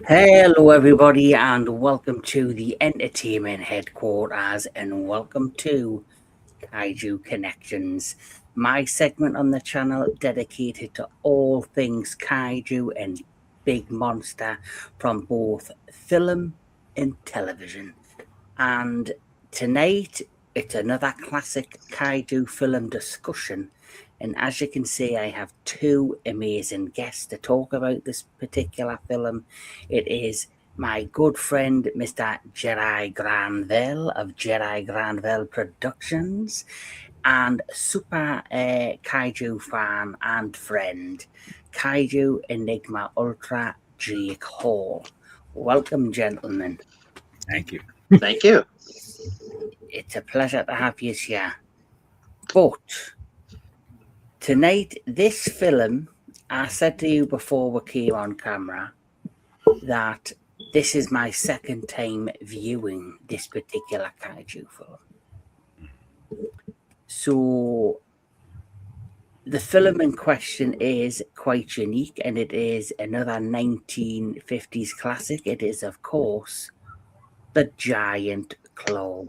Hello, everybody, and welcome to the entertainment headquarters, and welcome to Kaiju Connections, my segment on the channel dedicated to all things kaiju and big monster from both film and television. And tonight, it's another classic kaiju film discussion. And as you can see, I have two amazing guests to talk about this particular film. It is my good friend, Mr. Jedi Granville of Jedi Granville Productions, and super kaiju fan and friend, Kaiju Enigma Ultra Jake Hall. Welcome, gentlemen. Thank you. Thank you. It's a pleasure to have you here. But tonight, this film, I said to you before we came on camera that this is my second time viewing this particular kaiju film. So, the film in question is quite unique, and it is another 1950s classic. It is, of course, The Giant Claw.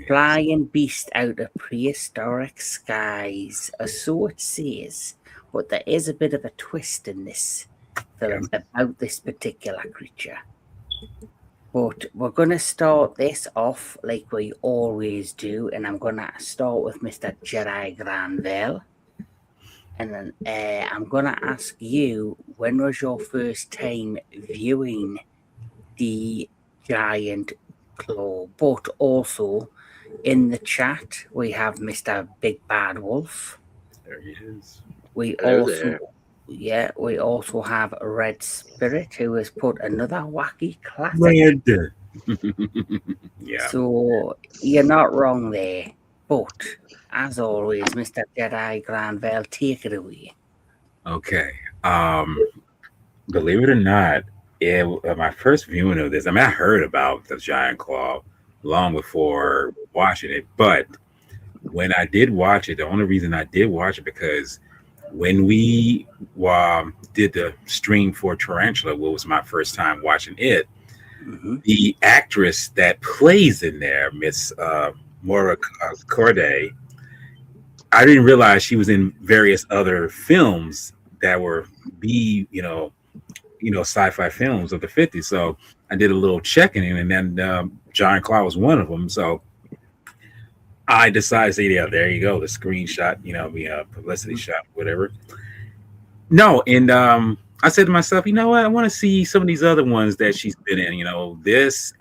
Flying beast out of prehistoric skies, or so it says, but there is a bit of a twist in this film about this particular creature. But we're going to start this off like we always do, and I'm going to start with Mr. Jedi Granville. And then I'm going to ask you, when was your first time viewing The Giant Claw? But also, in the chat, we have Mr. Big Bad Wolf. There he is. We Hello also, there. we also have Red Spirit, who has put another wacky classic. Red. Yeah. So you're not wrong there. But as always, Mr. Jedi Granville, take it away. Okay. Believe it or not, my first viewing of this, I mean, I heard about the Giant Claw long before watching it, but when I did watch it, the only reason I did watch it because when we did the stream for Tarantula, what was my first time watching it, Mm-hmm. the actress that plays in there, Miss Maura Corday, I didn't realize she was in various other films that were sci-fi films of the 50s. So I did a little checking in, and then Giant Claw was one of them. So I decided to say, yeah, there you go, the screenshot, the publicity shot, whatever. No, and I said to myself, you know what? I want to see some of these other ones that she's been in. This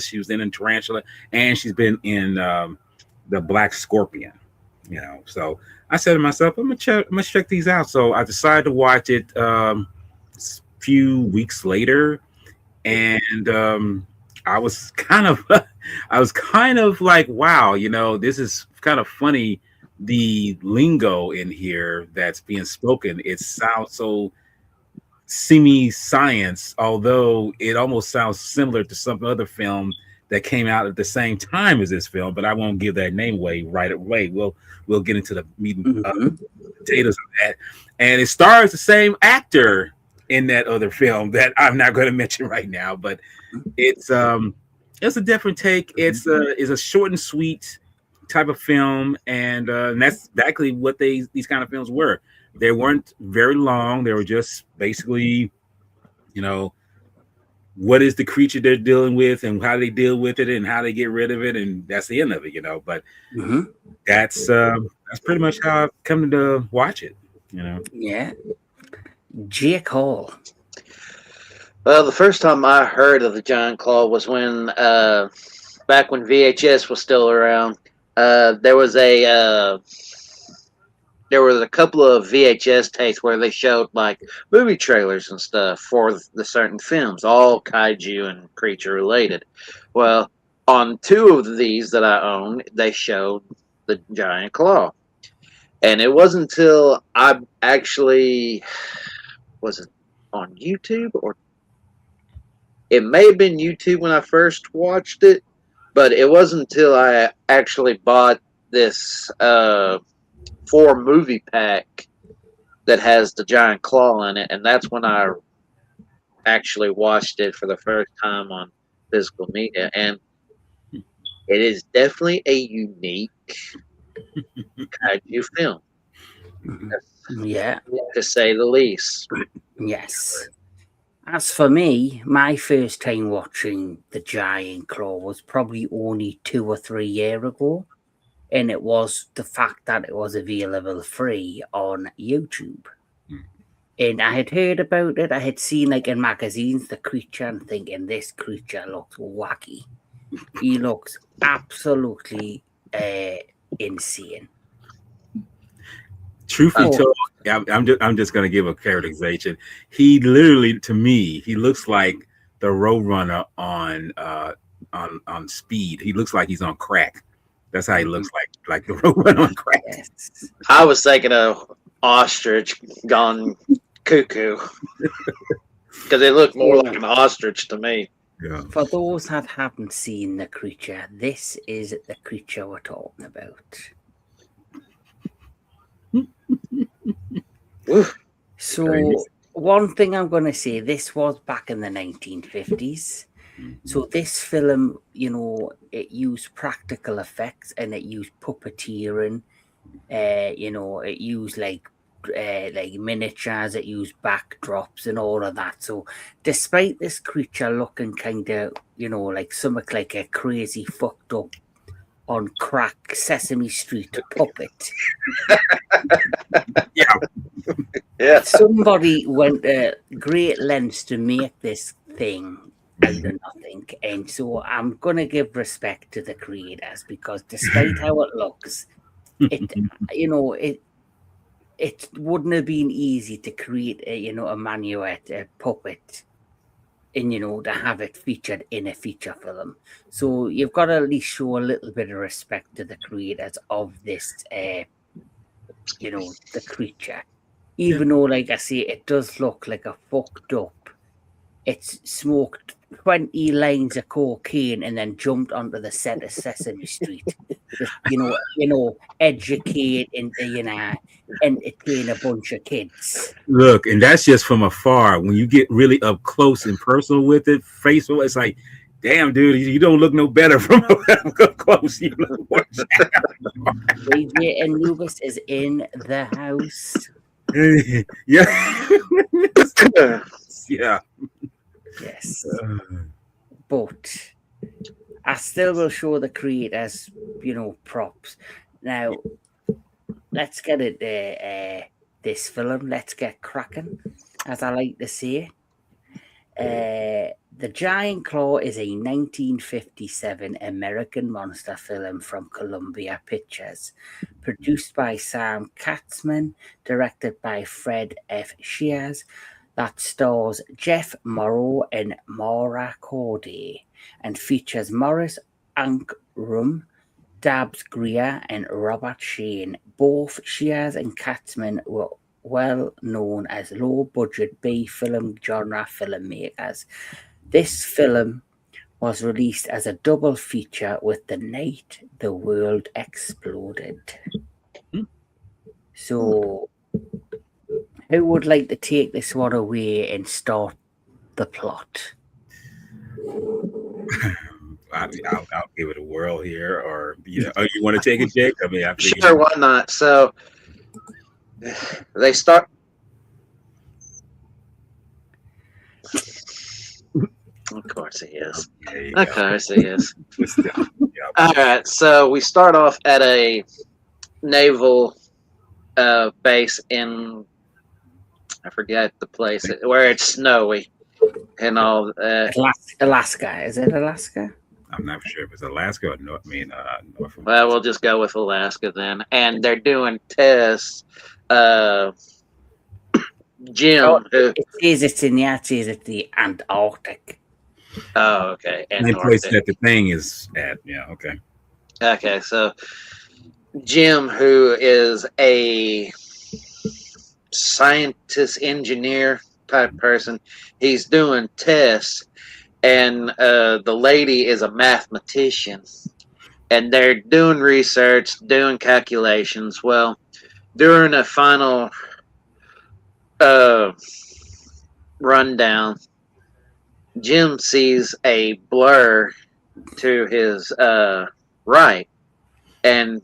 she was in Tarantula, and she's been in the Black Scorpion. So I said to myself, I'm gonna check these out. So I decided to watch it few weeks later, and I was kind of like, wow, this is kind of funny. The lingo in here that's being spoken, it sounds so semi-science, although it almost sounds similar to some other film that came out at the same time as this film, but I won't give that name away right away. We'll get into the meat and potatoes of that. And it stars the same actor in that other film that I'm not going to mention right now, but it's a different take. It's a short and sweet type of film, and that's exactly what these kind of films were. They weren't very long. They were just basically, what is the creature they're dealing with and how they deal with it and how they get rid of it, and that's the end of it. But that's pretty much how I've come to watch it. Yeah. Jake Hall. Well, the first time I heard of the Giant Claw was when, back when VHS was still around. There was a couple of VHS tapes where they showed like movie trailers and stuff for the certain films, all kaiju and creature related. Well, on two of these that I own, they showed the Giant Claw, and it wasn't until I actually was it on YouTube, or it may have been YouTube when I first watched it, but it wasn't until I actually bought this 4 movie pack that has the Giant Claw in it, and that's when I actually watched it for the first time on physical media, and it is definitely a unique kaiju film, Yeah, to say the least. yes. As for me, my first time watching The Giant Claw was probably only 2 or 3 years ago, and it was the fact that it was available free on YouTube. And I had heard about it, I had seen like in magazines the creature and thinking this creature looks wacky. He looks absolutely insane. Truth be Oh. told, I'm just going to give a characterization. He literally, to me, he looks like the Roadrunner on Speed. He looks like he's on crack. That's how he looks like the Roadrunner on crack. Yes. I was thinking of ostrich gone cuckoo because it looked more like an ostrich to me. Yeah. For those that haven't seen the creature, this is the creature we're talking about. So, one thing I'm going to say, this was back in the 1950s. So, this film, it used practical effects and it used puppeteering. It used like miniatures, it used backdrops and all of that. So, despite this creature looking kind of, like something like a crazy fucked up on crack Sesame Street puppet. Yeah. Somebody went great lengths to make this thing out of nothing. And so I'm going to give respect to the creators because despite how it looks, it wouldn't have been easy to create a Manuette, a puppet, and to have it featured in a feature film. So you've got to at least show a little bit of respect to the creators of this the creature. Even though, like I say, it does look like a fucked up, it's smoked 20 lines of cocaine and then jumped onto the set of Sesame Street. Just, educate and entertain a bunch of kids. Look, and that's just from afar. When you get really up close and personal with it, facial, it's like, damn, dude, you don't look no better from up close. You look worse. DJ and Lubis is in the house. Yeah. Yeah. Yes. But I still will show the creators, props. Now, let's get it this film. Let's get cracking, as I like to say. The Giant Claw is a 1957 American monster film from Columbia Pictures, produced by Sam Katzman, directed by Fred F. Shears, that stars Jeff Morrow and Maura Corday, and features Morris Ankrum, Dabbs Greer, and Robert Shane. Both Shears and Katzman were well known as low-budget B-film genre filmmakers. This film was released as a double feature with The Night the World Exploded. So, who would like to take this one away and start the plot? I'll give it a whirl here, or you want to take it, Jake? I mean, sure, why not? So they start. Of course he is. Of course he is. All right, so we start off at a naval base in, I forget the place where it's snowy and all. Alaska. Is it Alaska? I'm not sure if it's Alaska or North. Well, we'll just go with Alaska then. And they're doing tests. Jim. It says it's in the Antarctic. Oh, okay. The place that the thing is at. Yeah, okay. Okay, so Jim, who is a scientist, engineer type person, he's doing tests, and the lady is a mathematician, and they're doing research, doing calculations. Well, during a final rundown, Jim sees a blur to his right, and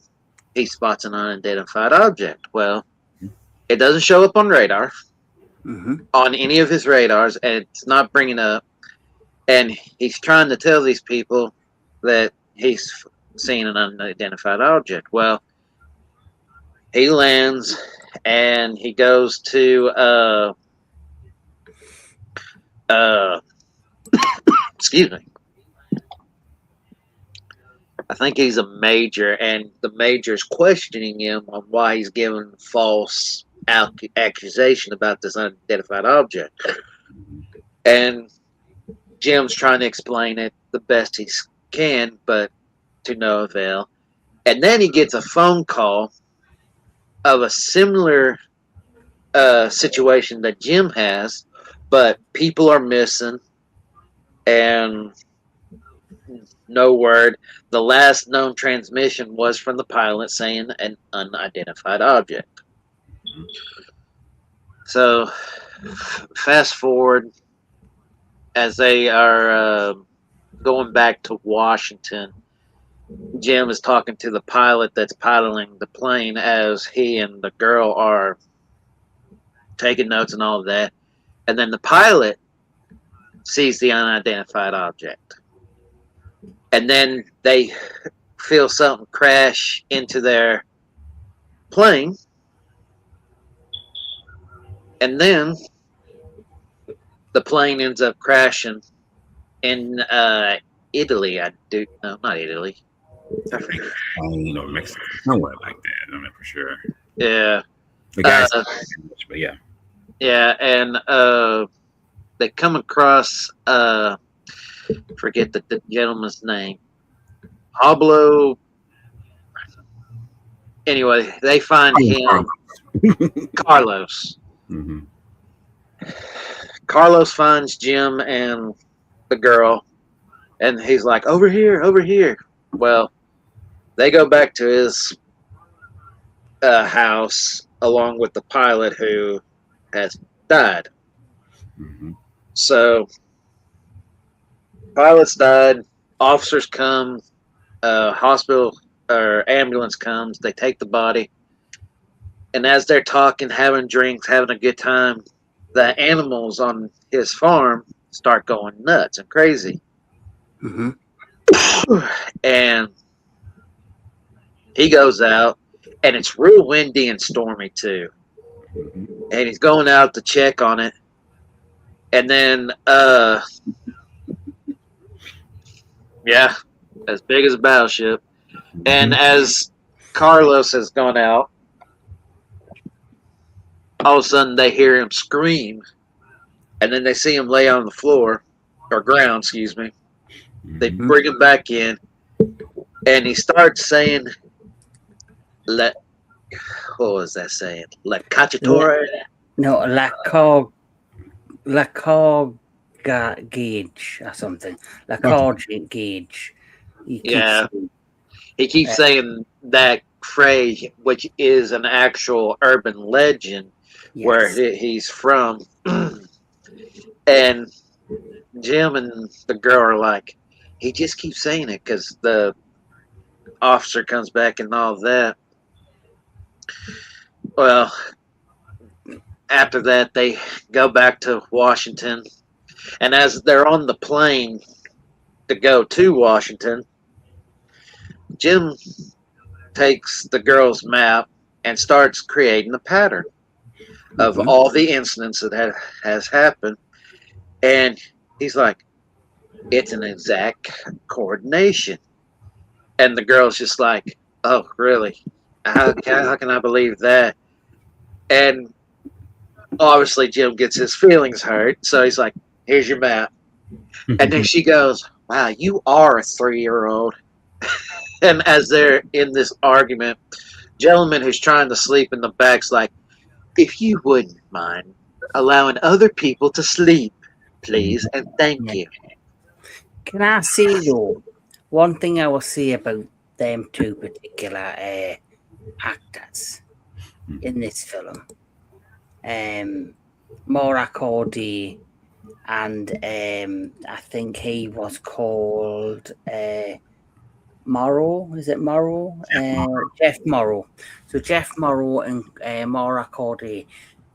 he spots an unidentified object. Well, it doesn't show up on radar, on any of his radars, and it's not bringing up. And he's trying to tell these people that he's seen an unidentified object. Well, he lands and he goes to excuse me. I think he's a major, and the major's questioning him on why he's giving false accusation about this unidentified object. And Jim's trying to explain it the best he can, but to no avail. And then he gets a phone call of a similar situation that Jim has, but people are missing and no word. The last known transmission was from the pilot saying an unidentified object. So, fast forward as they are going back to Washington. Jim is talking to the pilot that's piloting the plane as he and the girl are taking notes and all of that. And then the pilot sees the unidentified object. And then they feel something crash into their plane. And then the plane ends up crashing in Italy. No, not Italy. Mexico, somewhere like that. I'm not for sure. Yeah. The guys, but yeah. Yeah, and they come across forget the gentleman's name. Pablo. Anyway, they find him. Carlos. Mm-hmm. Carlos finds Jim and the girl, and he's like, over here, over here. Well, they go back to his house along with the pilot who has died. Mm-hmm. So, pilots died, officers come, hospital or ambulance comes, they take the body, and as they're talking, having drinks, having a good time, the animals on his farm start going nuts and crazy. Mm-hmm. And he goes out, and it's real windy and stormy too. Mm-hmm. And he's going out to check on it. And then, yeah, as big as a battleship. And as Carlos has gone out, all of a sudden they hear him scream. And then they see him lay on the floor, or ground, excuse me. They bring him back in, and he starts saying, what was that saying? La cacciatore? No, La Gauge or something. La Gauge. Yeah. He keeps saying that phrase, which is an actual urban legend where he's from. And Jim and the girl are like, he just keeps saying it because the officer comes back and all that. Well, after that, they go back to Washington. And as they're on the plane to go to Washington, Jim takes the girl's map and starts creating a pattern of all the incidents that has happened. And he's like, it's an exact coordination. And the girl's just like, oh, really? How can I believe that? And obviously Jim gets his feelings hurt. So he's like, here's your map. And then she goes, wow, you are a 3-year-old. And as they're in this argument, gentleman who's trying to sleep in the back's like, if you wouldn't mind allowing other people to sleep, please, and thank you. Can I say, though, one thing I will say about them two particular actors in this film, Maura Cordy and I think he was called Morrow. Is it Morrow? Jeff Morrow. So Jeff Morrow and Maura Corday.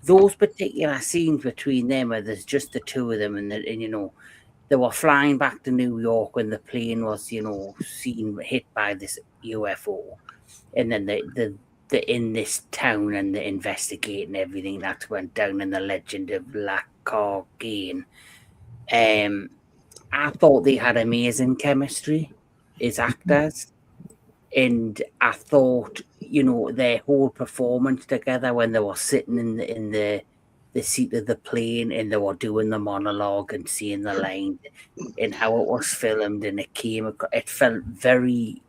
Those particular scenes between them, where there's just the two of them, and they were flying back to New York when the plane was, seen hit by this UFO, and then the in this town and the investigating everything that went down in the legend of Lac Cargain. I thought they had amazing chemistry as actors, and I thought their whole performance together when they were sitting in the seat of the plane and they were doing the monologue and seeing the line and how it was filmed, and it felt very,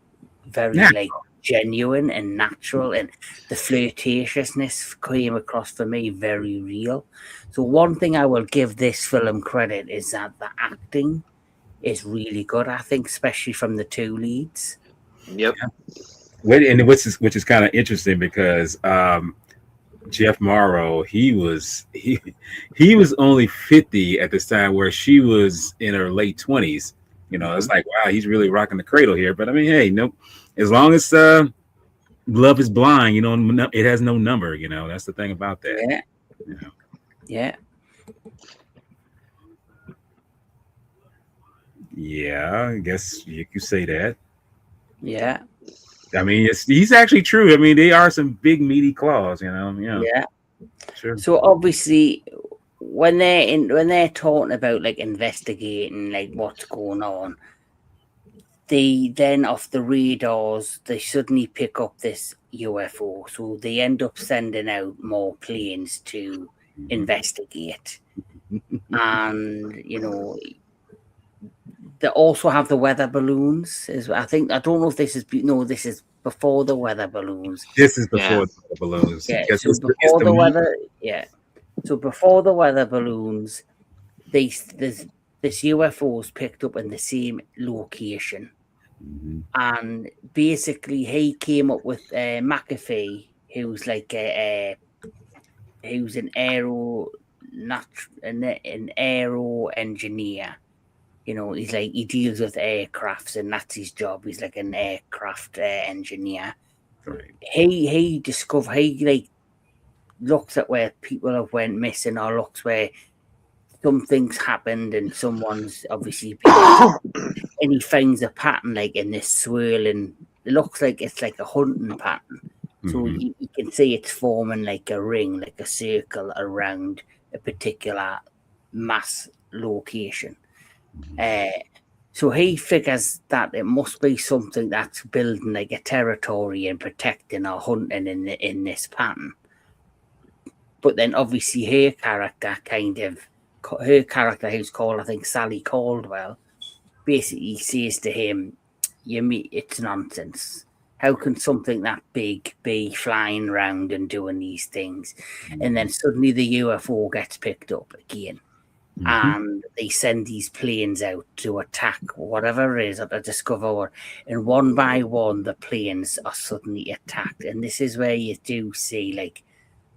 very like genuine and natural, and the flirtatiousness came across for me very real. So one thing I will give this film credit is that the acting is really good, I think, especially from the two leads. Yep. And which is kind of interesting because Jeff Morrow, he was only 50 at this time, where she was in her late 20s. It's like, wow, he's really rocking the cradle here. But I mean, hey, no, as long as love is blind, it has no number. That's the thing about that. Yeah. Yeah, I guess you could say that. Yeah. I mean, he's actually true. I mean, they are some big meaty claws, Yeah. Sure. So obviously, when they're talking about like investigating like what's going on, they then off the radars they suddenly pick up this UFO. So they end up sending out more planes to investigate, and they also have the weather balloons. I don't know if this is this is before the weather balloons. This is before the balloons. Yeah. So before the weather. Yeah. So before the weather balloons, this UFO is picked up in the same location, and basically he came up with McAfee, who's like who's an aero engineer. He's like, he deals with aircrafts and that's his job. He's like an aircraft engineer. Right. He like looks at where people have went missing, or looks where something's happened and someone's obviously been, and he finds a pattern like in this swirling. It looks like it's like a hunting pattern. So you can see it's forming like a ring, like a circle around a particular mass location. So he figures that it must be something that's building like a territory and protecting or hunting in this pattern. But then obviously her character, who's called, I think, Sally Caldwell, basically says to him, it's nonsense. How can something that big be flying around and doing these things? And then suddenly the UFO gets picked up again. And they send these planes out to attack whatever it is that they discover. And one by one, the planes are suddenly attacked. And this is where you do see like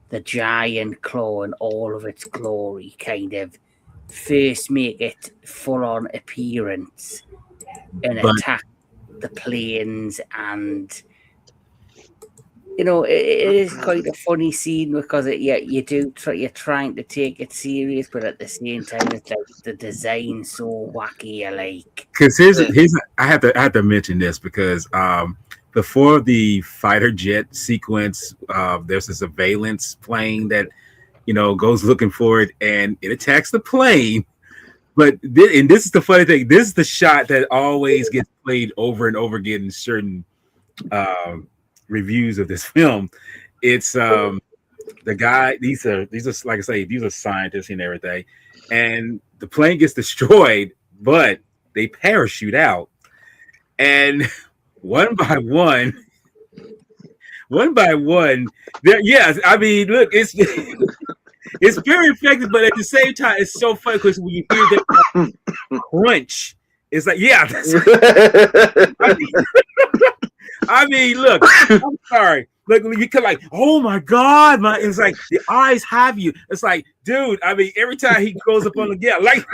the giant claw in all of its glory kind of first make it full-on appearance and attack the planes. And it is quite a funny scene because you're trying to take it serious, but at the same time it's like the design's so wacky. Because here's I have to mention this because before the fighter jet sequence, there's a surveillance plane that goes looking for it and it attacks the plane. But this is the funny thing. This is the shot that always gets played over and over again in certain reviews of this film. It's the guy. These are like I say, these are scientists and everything, and the plane gets destroyed, but they parachute out, and one by one. Yes, I mean, look, it's it's very effective, but at the same time, it's so funny because when you hear that crunch, it's like, that's I mean, look, I'm sorry. Like you could like, oh my god, my it's like the eyes have you. It's like, dude, I mean, every time he goes up on the like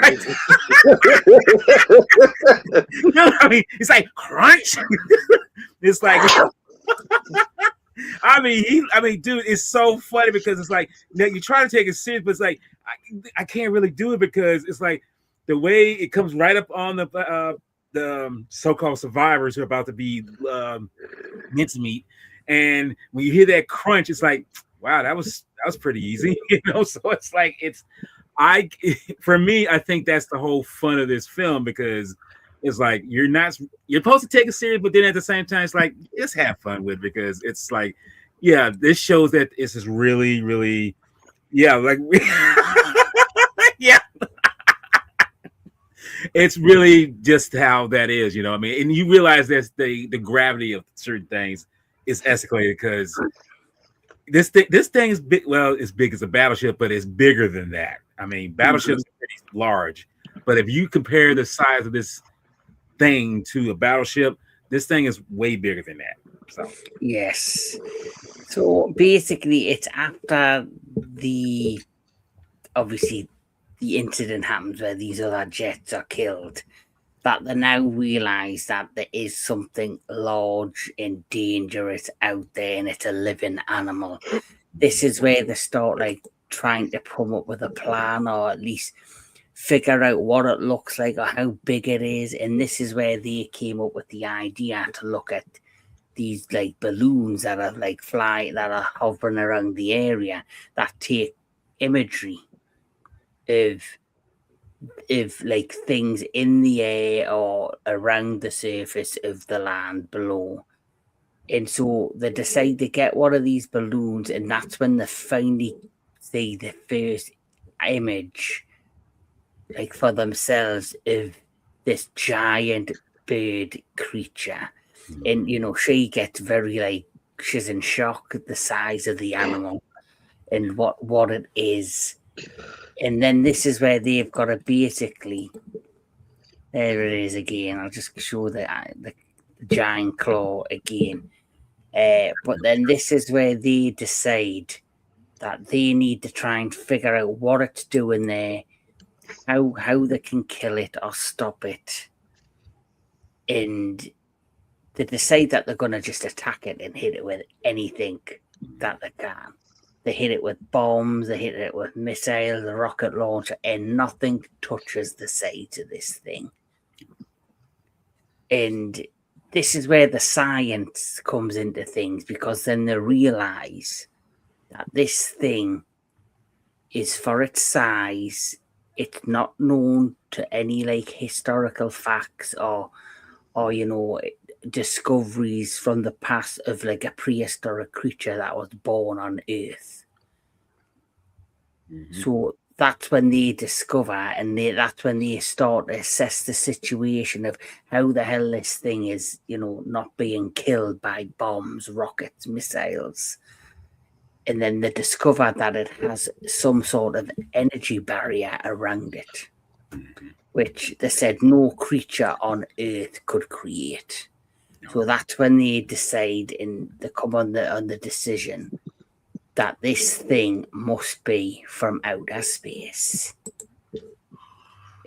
no, I mean, it's like crunch. It's like I mean, dude, it's so funny because it's like now you try to take it serious, but it's like I can't really do it because it's like the way it comes right up on the so-called survivors who are about to be mincemeat, and when you hear that crunch, it's like, wow, that was pretty easy, you know. So it's like I for me, I think that's the whole fun of this film because it's like you're supposed to take it serious, but then at the same time, it's like just have fun with it because it's like, yeah, this shows that this is really, really, yeah, like yeah, it's really just how that is, you know what I mean? And you realize that the gravity of certain things is escalated because this thing is big. Well, it's big as a battleship, but it's bigger than that. I mean, battleships are pretty large, but if you compare the size of this thing to a battleship, this thing is way bigger than that. So yes. So basically, it's after obviously the incident happens where these other jets are killed that they now realise that there is something large and dangerous out there, and it's a living animal. This is where they start like trying to come up with a plan, or at least figure out what it looks like or how big it is. And this is where they came up with the idea to look at these like balloons that are like that are hovering around the area that take imagery of like things in the air or around the surface of the land below. And so they decide to get one of these balloons, and that's when they finally see the first image like for themselves of this giant bird creature. And you know, she gets very like she's in shock at the size of the animal and what it is. And then this is where they've got to basically, there it is again. I'll just show the giant claw again. But then this is where they decide that they need to try and figure out what it's doing there, how they can kill it or stop it. And they decide that they're going to just attack it and hit it with anything that they can. They hit it with bombs, they hit it with missiles, a rocket launcher, and nothing touches the sides of this thing. And this is where the science comes into things, because then they realize that this thing is, for its size, it's not known to any like historical facts or you know, discoveries from the past of like a prehistoric creature that was born on Earth. So that's when they discover, and that's when they start to assess the situation of how the hell this thing is, you know, not being killed by bombs, rockets, missiles. And then they discover that it has some sort of energy barrier around it, which they said no creature on Earth could create. So that's when they decide and they come on the decision that this thing must be from outer space.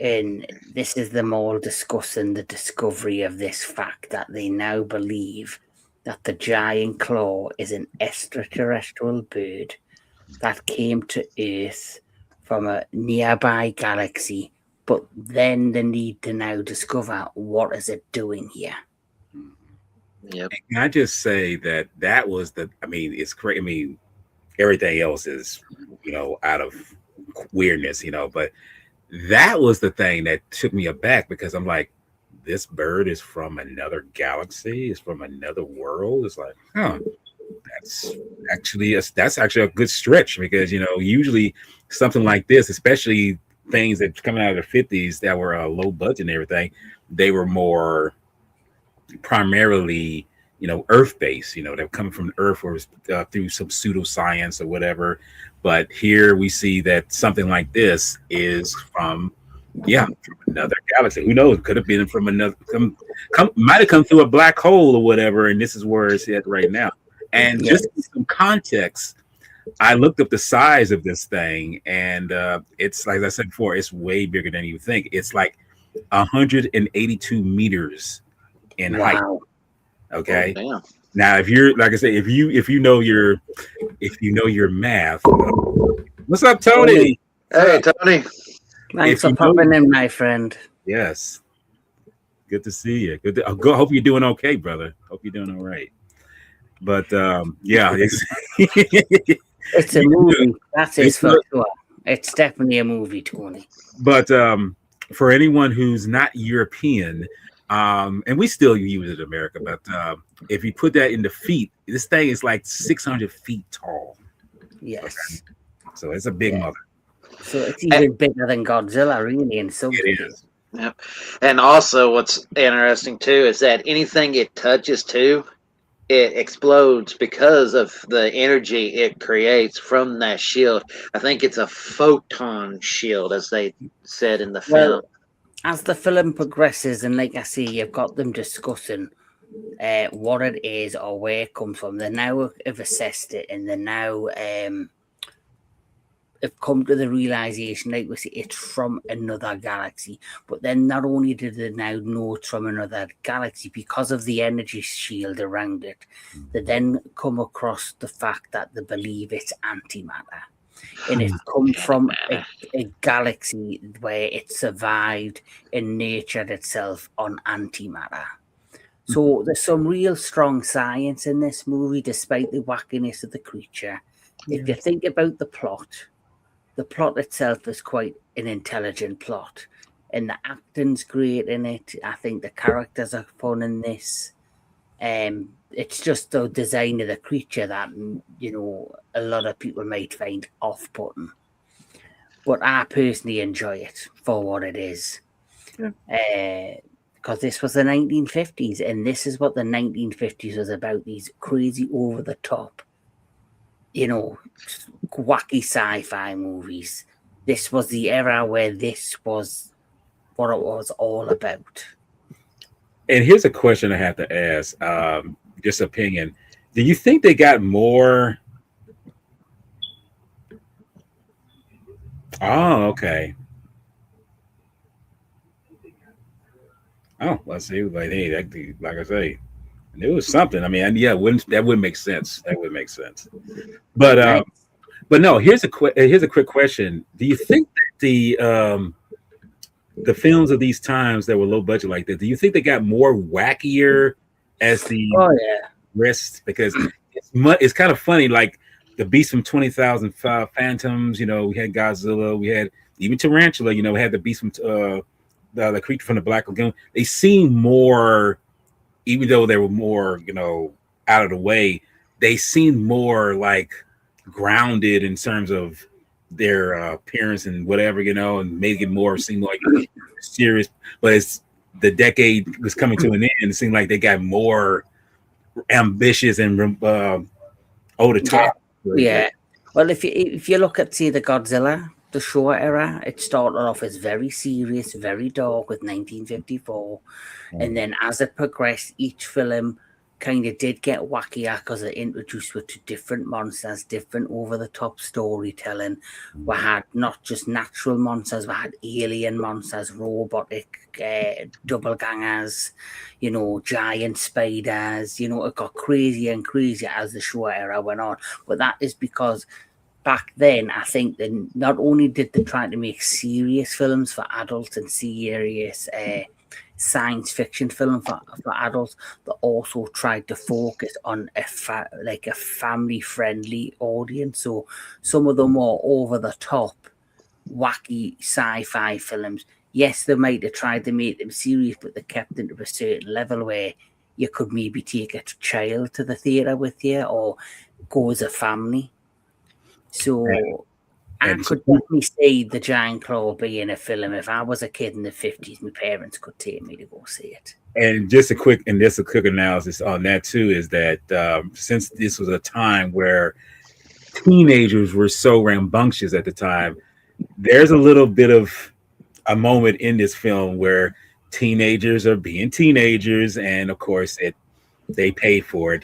And this is them all discussing the discovery of this fact that they now believe that the giant claw is an extraterrestrial bird that came to Earth from a nearby galaxy, but then they need to now discover what is it doing here. Yep. Can I just say that was it's great. I mean, everything else is, you know, out of weirdness, you know, but that was the thing that took me aback because I'm like, this bird is from another galaxy, is from another world. It's like, that's actually a good stretch because, you know, usually something like this, especially things that coming out of the 50s that were low budget and everything, they were more primarily, you know, Earth-based, you know, they're coming from Earth or through some pseudoscience or whatever. But here we see that something like this is from another galaxy. Who knows? Could have been from another, might have come through a black hole or whatever. And this is where it's at right now. And Yeah. just some context, I looked up the size of this thing, and it's like I said before, it's way bigger than you think. It's like 182 meters in height. Wow. Okay. Oh, damn. Now, if you're like I say, if you know your math, what's up, Tony? Hey, Tony. Thanks If for you know, popping in, my friend. yes, good to see you. Good. To, hope you're doing okay, brother. Hope you're doing all right. But yeah, It's a you movie. That is it's for sure. It's definitely a movie, Tony. but for anyone who's not European, and we still use it in America, but if you put that into feet, this thing is like 600 feet tall. Yes. So it's a big Yeah. mother. So it's even bigger than Godzilla, really, in some It cases. is. Yep. And also, what's interesting too is that anything it touches too, it explodes because of the energy it creates from that shield. I think it's a photon shield, as they said in the film. Well, as the film progresses, and like I say, you've got them discussing what it is or where it comes from. They now have assessed it, and they now have come to the realization, like we say, it's from another galaxy. But then not only did they now know it's from another galaxy because of the energy shield around it, they then come across the fact that they believe it's antimatter. And it's come from a galaxy where it survived and nurtured itself on antimatter. So there's some real strong science in this movie, despite the wackiness of the creature. If you think about the plot itself is quite an intelligent plot. And the acting's great in it. I think the characters are fun in this. It's just the design of the creature that, a lot of people might find off-putting. But I personally enjoy it for what it is. Because this was the 1950s, and this is what the 1950s was about, these crazy over-the-top, wacky sci-fi movies. This was the era where this was what it was all about. And here's a question I have to ask, just opinion. Do you think they got more? Oh, okay. Oh, let's see. Like, hey, like I say, it was something. I mean, yeah, that would make sense. That would make sense. But Right. but no. Here's a quick question. Do you think that the films of these times that were low budget like that, do you think they got more wackier as the Oh yeah. rest? Because it's kind of funny, like the Beast from 20,000 Phantoms. We had Godzilla, we had even Tarantula. We had the Beast from the creature from the Black Lagoon. They seem more, even though they were more, out of the way. They seemed more like grounded in terms of their appearance and whatever, and make it more seem like serious. But as the decade was coming to an end, it seemed like they got more ambitious and over the top. Yeah. Well, if you look at, say, the Godzilla, the Showa era, it started off as very serious, very dark with 1954, and then as it progressed, each film kind of did get wackier because it introduced us to different monsters, different over-the-top storytelling. We had not just natural monsters, we had alien monsters, robotic doppelgangers, giant spiders. It got crazier and crazier as the Showa era went on. But that is because back then, I think that not only did they try to make serious films for adults and serious science fiction film for adults, they also tried to focus on a family friendly audience. So some of the more over the top, wacky sci-fi films, yes, they might have tried to make them serious, but they kept them to a certain level where you could maybe take a child to the theater with you or go as a family. So I could definitely see the Giant Claw being a film. If I was a kid in the 50s, my parents could take me to go see it. And just a quick analysis on that too is that since this was a time where teenagers were so rambunctious at the time, there's a little bit of a moment in this film where teenagers are being teenagers, and of course they paid for it,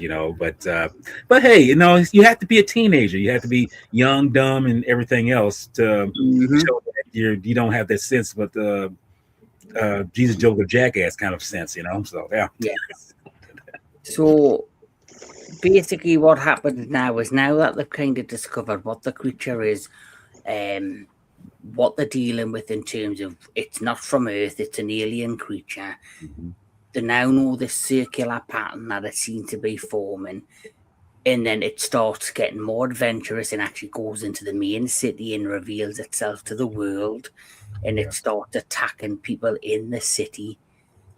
but hey, you have to be a teenager. You have to be young, dumb, and everything else to Hmm. show that you don't have that sense, but Jesus, Joker, jackass kind of sense, So yeah, Yes. So basically, what happens now is now that they've kind of discovered what the creature is, um, what they're dealing with in terms of it's not from Earth, it's an alien creature. Mhm. They now know this circular pattern that it seems to be forming, and then it starts getting more adventurous and actually goes into the main city and reveals itself to the world, and Yeah. it starts attacking people in the city.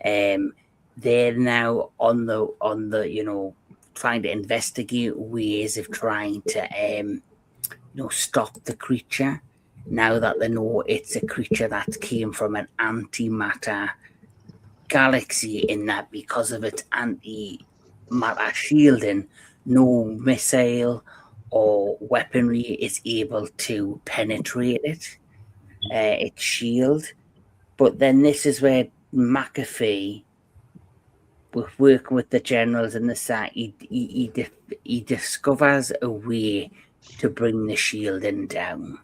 Um, they're now on the trying to investigate ways of trying to stop the creature. Now that they know it's a creature that came from an antimatter galaxy, in that because of its anti-matter shielding, no missile or weaponry is able to penetrate its shield. But then this is where McAfee, with working with the generals and the site, he discovers a way to bring the shielding down.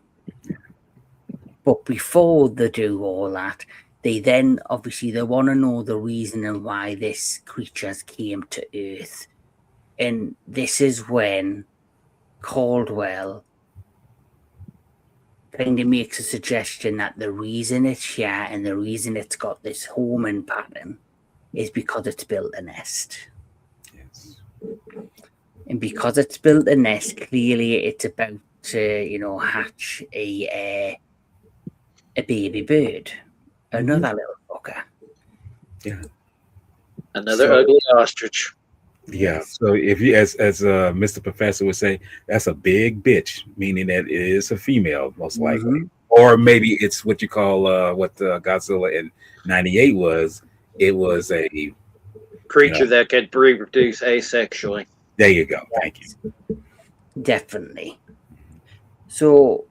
But before they do all that, they then obviously they want to know the reason and why this creatures came to Earth. And this is when Caldwell kind of makes a suggestion that the reason it's here and the reason it's got this homing pattern is because it's built a nest. Yes. And because it's built a nest, clearly it's about to, hatch a baby bird, another little fucker. Yeah. Another So ugly ostrich. yeah. Yes. So if you, as Mr. Professor would say, that's a big bitch, meaning that it is a female, most likely, Mm-hmm. or maybe it's what you call what Godzilla in '98 was. It was a Creature that could reproduce asexually. There you go. Thank you. Definitely. So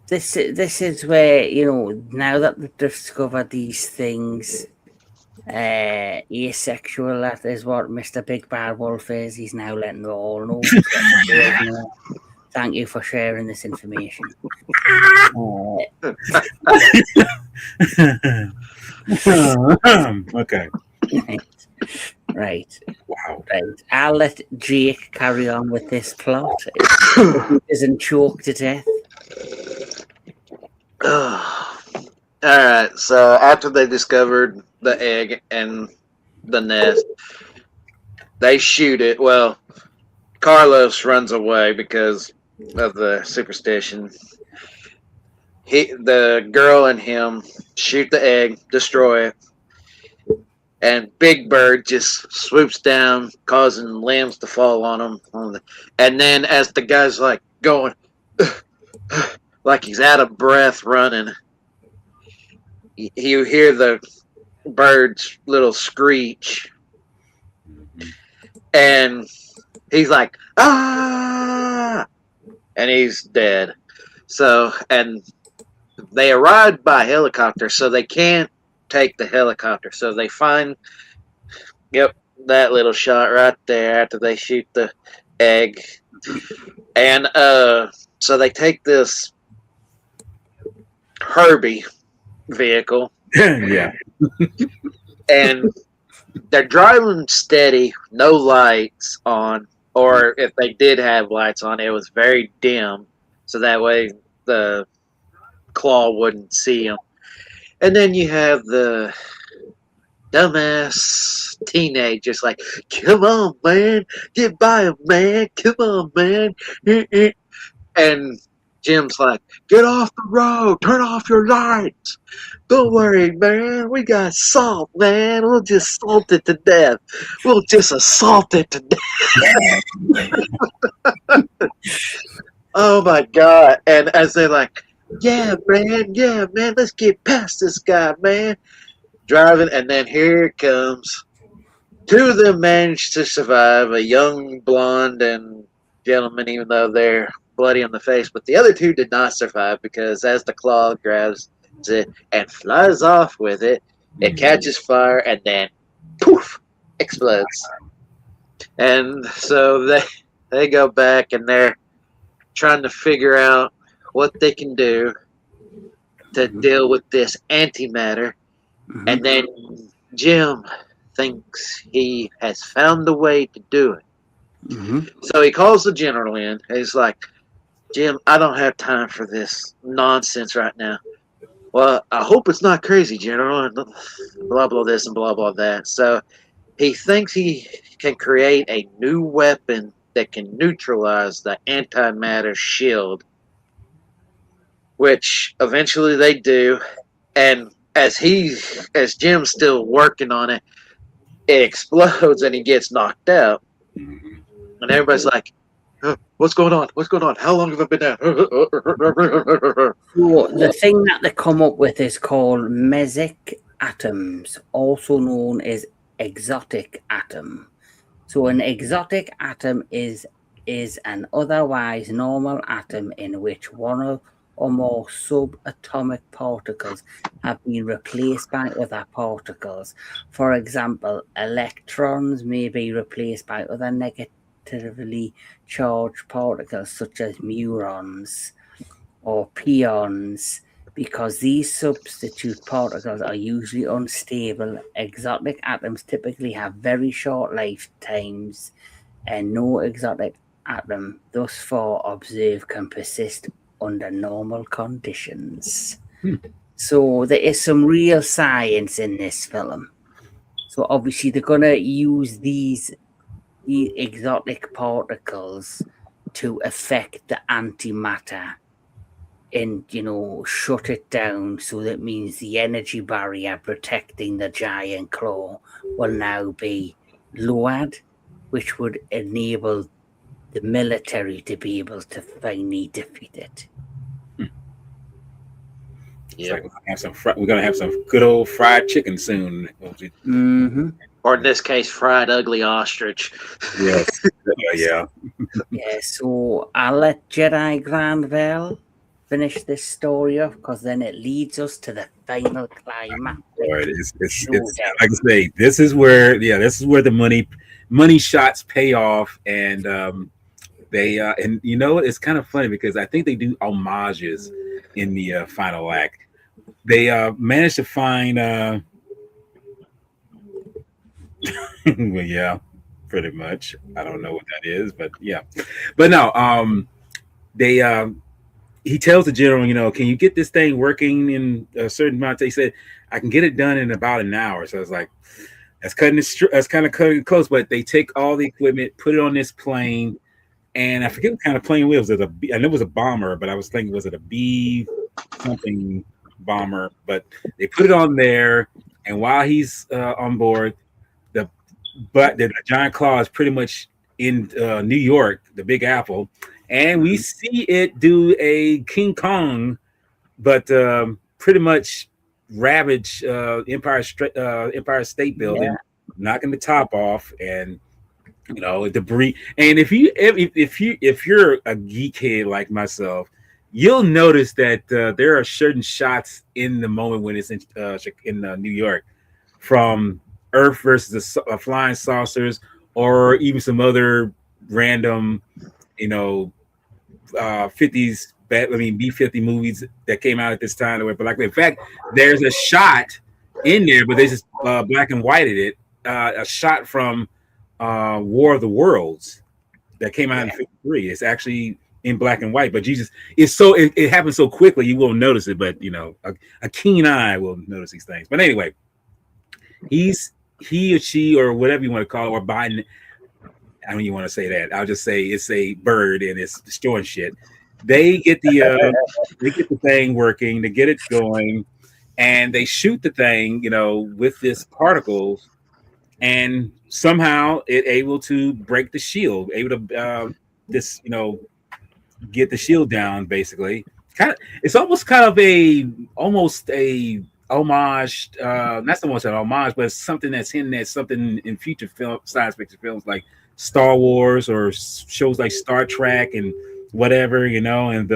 this is where now that they've discovered these things, asexual. That is what Mr. Big Bad Wolf is. He's now letting it all know. He's letting the world know. Thank you for sharing this information. Okay. Right. Wow. Right. I'll let Jake carry on with this plot. He isn't choked to death. Alright, so after they discovered the egg and the nest, they shoot it. Well, Carlos runs away because of the superstition. The girl and him shoot the egg, destroy it, and Big Bird just swoops down, causing limbs to fall on him. And then, as the guy's like going, like he's out of breath running, you hear the bird's little screech, and he's like, ah, and he's dead. So, and they arrived by helicopter, so they can't take the helicopter. So they find, yep, that little shot right there after they shoot the egg. And so they take this Herbie vehicle. Yeah. And they're driving steady, no lights on, or if they did have lights on, it was very dim, so that way the claw wouldn't see them. And then you have the dumbass teenagers like, come on, man, get by him, man, come on, man. And Jim's like, get off the road, turn off your lights. Don't worry, man, we got salt, man. We'll just salt it to death. We'll just assault it to death. Oh my God. And as they're like, yeah, man, let's get past this guy, man. Driving, and then here it comes. Two of them managed to survive, a young blonde and gentleman, even though they're bloody on the face, but the other two did not survive because as the claw grabs it and flies off with it, it catches fire and then poof, explodes. And so they go back and they're trying to figure out what they can do to deal with this antimatter. And then Jim thinks he has found a way to do it. So he calls the general in. And he's like, Jim, I don't have time for this nonsense right now. Well, I hope it's not crazy, General, and blah, blah, this and blah, blah, that. So he thinks he can create a new weapon that can neutralize the antimatter shield, which eventually they do. And as Jim's still working on it, it explodes and he gets knocked out. And everybody's like, what's going on? What's going on? How long have I been down? So the thing that they come up with is called mesic atoms, also known as exotic atom. So an exotic atom is an otherwise normal atom in which one or more subatomic particles have been replaced by other particles. For example, electrons may be replaced by other negatively charged particles such as muons or pions. Because these substitute particles are usually unstable, exotic atoms typically have very short lifetimes, and no exotic atom thus far observed can persist under normal conditions. So there is some real science in this film. So obviously they're going to use these exotic particles to affect the antimatter and, shut it down. So that means the energy barrier protecting the giant claw will now be lowered, which would enable the military to be able to finally defeat it. Yeah, like we're gonna have some good old fried chicken soon. Or in this case, fried ugly ostrich. Yes. Yeah. Yeah. So I'll let Jedi Granville finish this story off, because then it leads us to the final climax. It's like I say, this is where the money shots pay off, and they and it's kind of funny because I think they do homages in the final act. They managed to find well, yeah, pretty much. I don't know what that is, but yeah. But no, they he tells the general, can you get this thing working in a certain amount? They said, I can get it done in about an hour. So I was like, that's kind of cutting close. But they take all the equipment, put it on this plane, and I forget what kind of plane it was. I know it was a bomber, but I was thinking, was it a B something bomber? But they put it on there, and while he's on board, the giant claw is pretty much in New York, the Big Apple. And we see it do a King Kong, but pretty much ravage Empire State Building, knocking the top off, and debris. And if you're a geekhead like myself, you'll notice that there are certain shots in the moment when it's in New York, from Earth versus the flying saucers, or even some other random, 50s B-50 movies that came out at this time. But like, in fact, there's a shot in there, but they just black and whited it. A shot from War of the Worlds that came out in '53. It's actually in black and white, but Jesus, it happens so quickly you won't notice it. But a keen eye will notice these things. But anyway, he or she, or whatever you want to call it, or Biden. I don't even want to say that. I'll just say it's a bird and it's destroying shit. They get the thing working, they get it going, and they shoot the thing, with this particles, and somehow it able to break the shield, able to get the shield down. Basically, it's almost a homage. Not so much an homage, but it's something that's hinting at something in future science fiction films like Star Wars or shows like Star Trek and whatever, and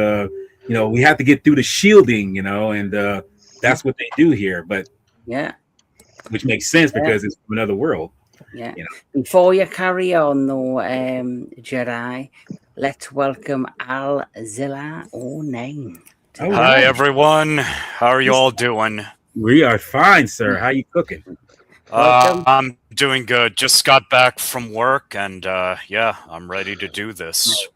we have to get through the shielding, and that's what they do here. But which makes sense because it's from another world. Yeah. You know. Before you carry on, though, Jedi, let's welcome Al Zilla 09 to All the Hi, right. show. everyone. How are you all doing? We are fine, sir. How you cooking? Welcome. I'm doing good. Just got back from work, and yeah, I'm ready to do this.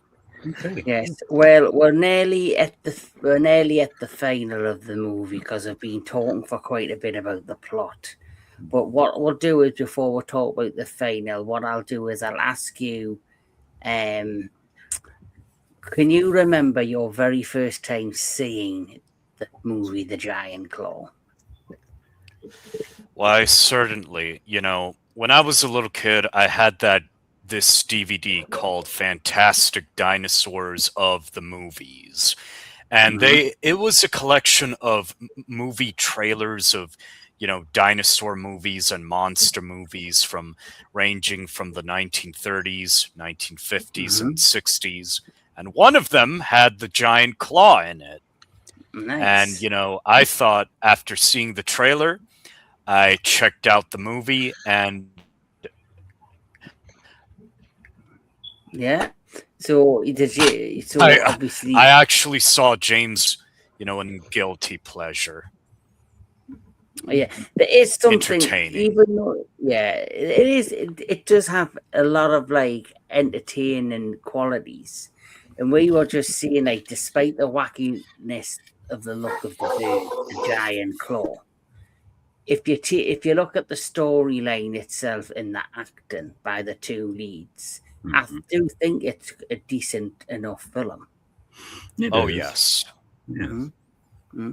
Okay. Yes. Well, we're nearly at the final of the movie because I've been talking for quite a bit about the plot. But what we'll do is before we talk about the final, what I'll do is I'll ask you, um, can you remember your very first time seeing the movie The Giant Claw? Why, certainly. When I was a little kid, I had this DVD called Fantastic Dinosaurs of the Movies. And Mhm. it was a collection of movie trailers of dinosaur movies and monster movies from ranging from the 1930s, 1950s, and Mhm. 60s, and one of them had the giant claw in it. And Nice. I thought, after seeing the trailer, I checked out the movie, and Yeah. So did you? So I I obviously, actually saw James, in guilty pleasure. yeah, there is something. Entertaining. Even though, yeah, it is. It does have a lot of like entertaining qualities, and we were just seeing like, despite the wackiness of the look of the bird, the giant claw. If you look at the storyline itself and the acting by the two leads, I Mhm. do think it's a decent enough film. It Oh, is. yes. Yes. Mm-hmm.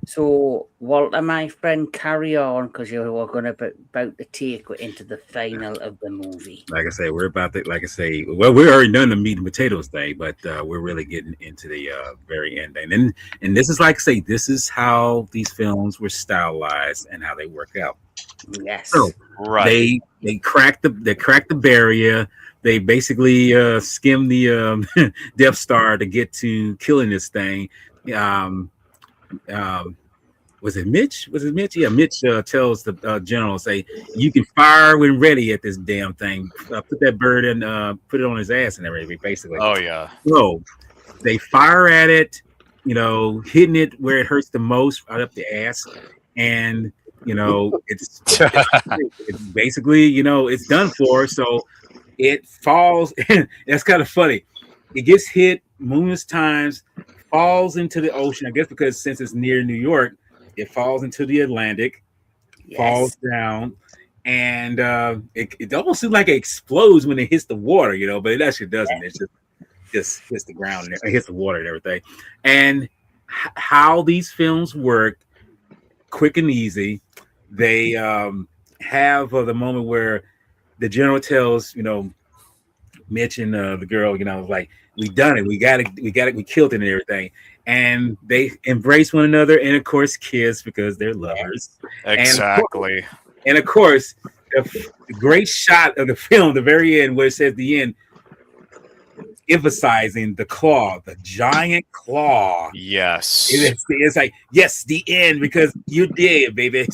So, Walter, my friend, carry on because you were going to about to take it into the final of the movie. Like I say, we're about to. Like I say, well, we're already done the meat and potatoes thing, but we're really getting into the very end. And this is like I say, this is how these films were stylized and how they work out. So Yes. Right. they crack the barrier. They basically skim the Death Star to get to killing this thing. Um, um, was it Mitch? Was it Mitch? Yeah, Mitch tells the general, say, you can fire when ready at this damn thing. Put that bird in, put it on his ass and everything, basically. Oh, yeah. So they fire at it, hitting it where it hurts the most, right up the ass. And, it's basically, it's done for. So it falls. That's kind of funny. It gets hit numerous times, falls into the ocean. I guess because since it's near New York, it falls into the Atlantic, falls Yes. down, and it almost seems like it explodes when it hits the water, but it actually doesn't. It just hits the ground and it hits the water and everything. And how these films work, quick and easy. They have the moment where the general tells Mitch and the girl, like, we done it, we killed it and everything, and they embrace one another and of course kiss because they're lovers, and Exactly. of course the great shot of the film, the very end where it says the end, emphasizing the claw, the giant claw. Yes. It's like, yes, the end, because you did, baby.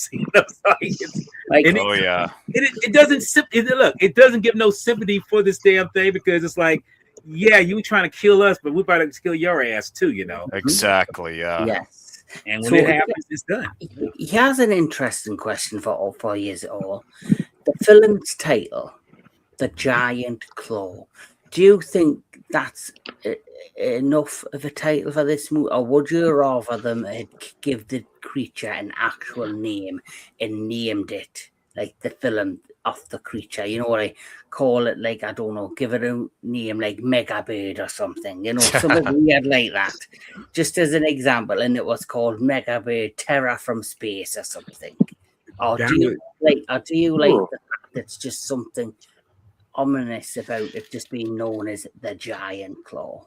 Like, And Oh, yeah. it doesn't look, it doesn't give no sympathy for this damn thing, because it's like, yeah, you were trying to kill us, but we're about to kill your ass too. Exactly, yeah. yes. And when So it happens, it's done. he has an interesting question for you all. The film's title, The Giant Claw. Do you think that's enough of a title for this movie, or would you rather them give the creature an actual name and named it like the film of the creature? You know what I call it? Like, I don't know, give it a name like Mega Bird or something. Something weird like that. Just as an example, and it was called Mega Bird Terror from Space or something. Or That do you would, like Cool. the fact it's just something ominous about it just being known as the giant claw?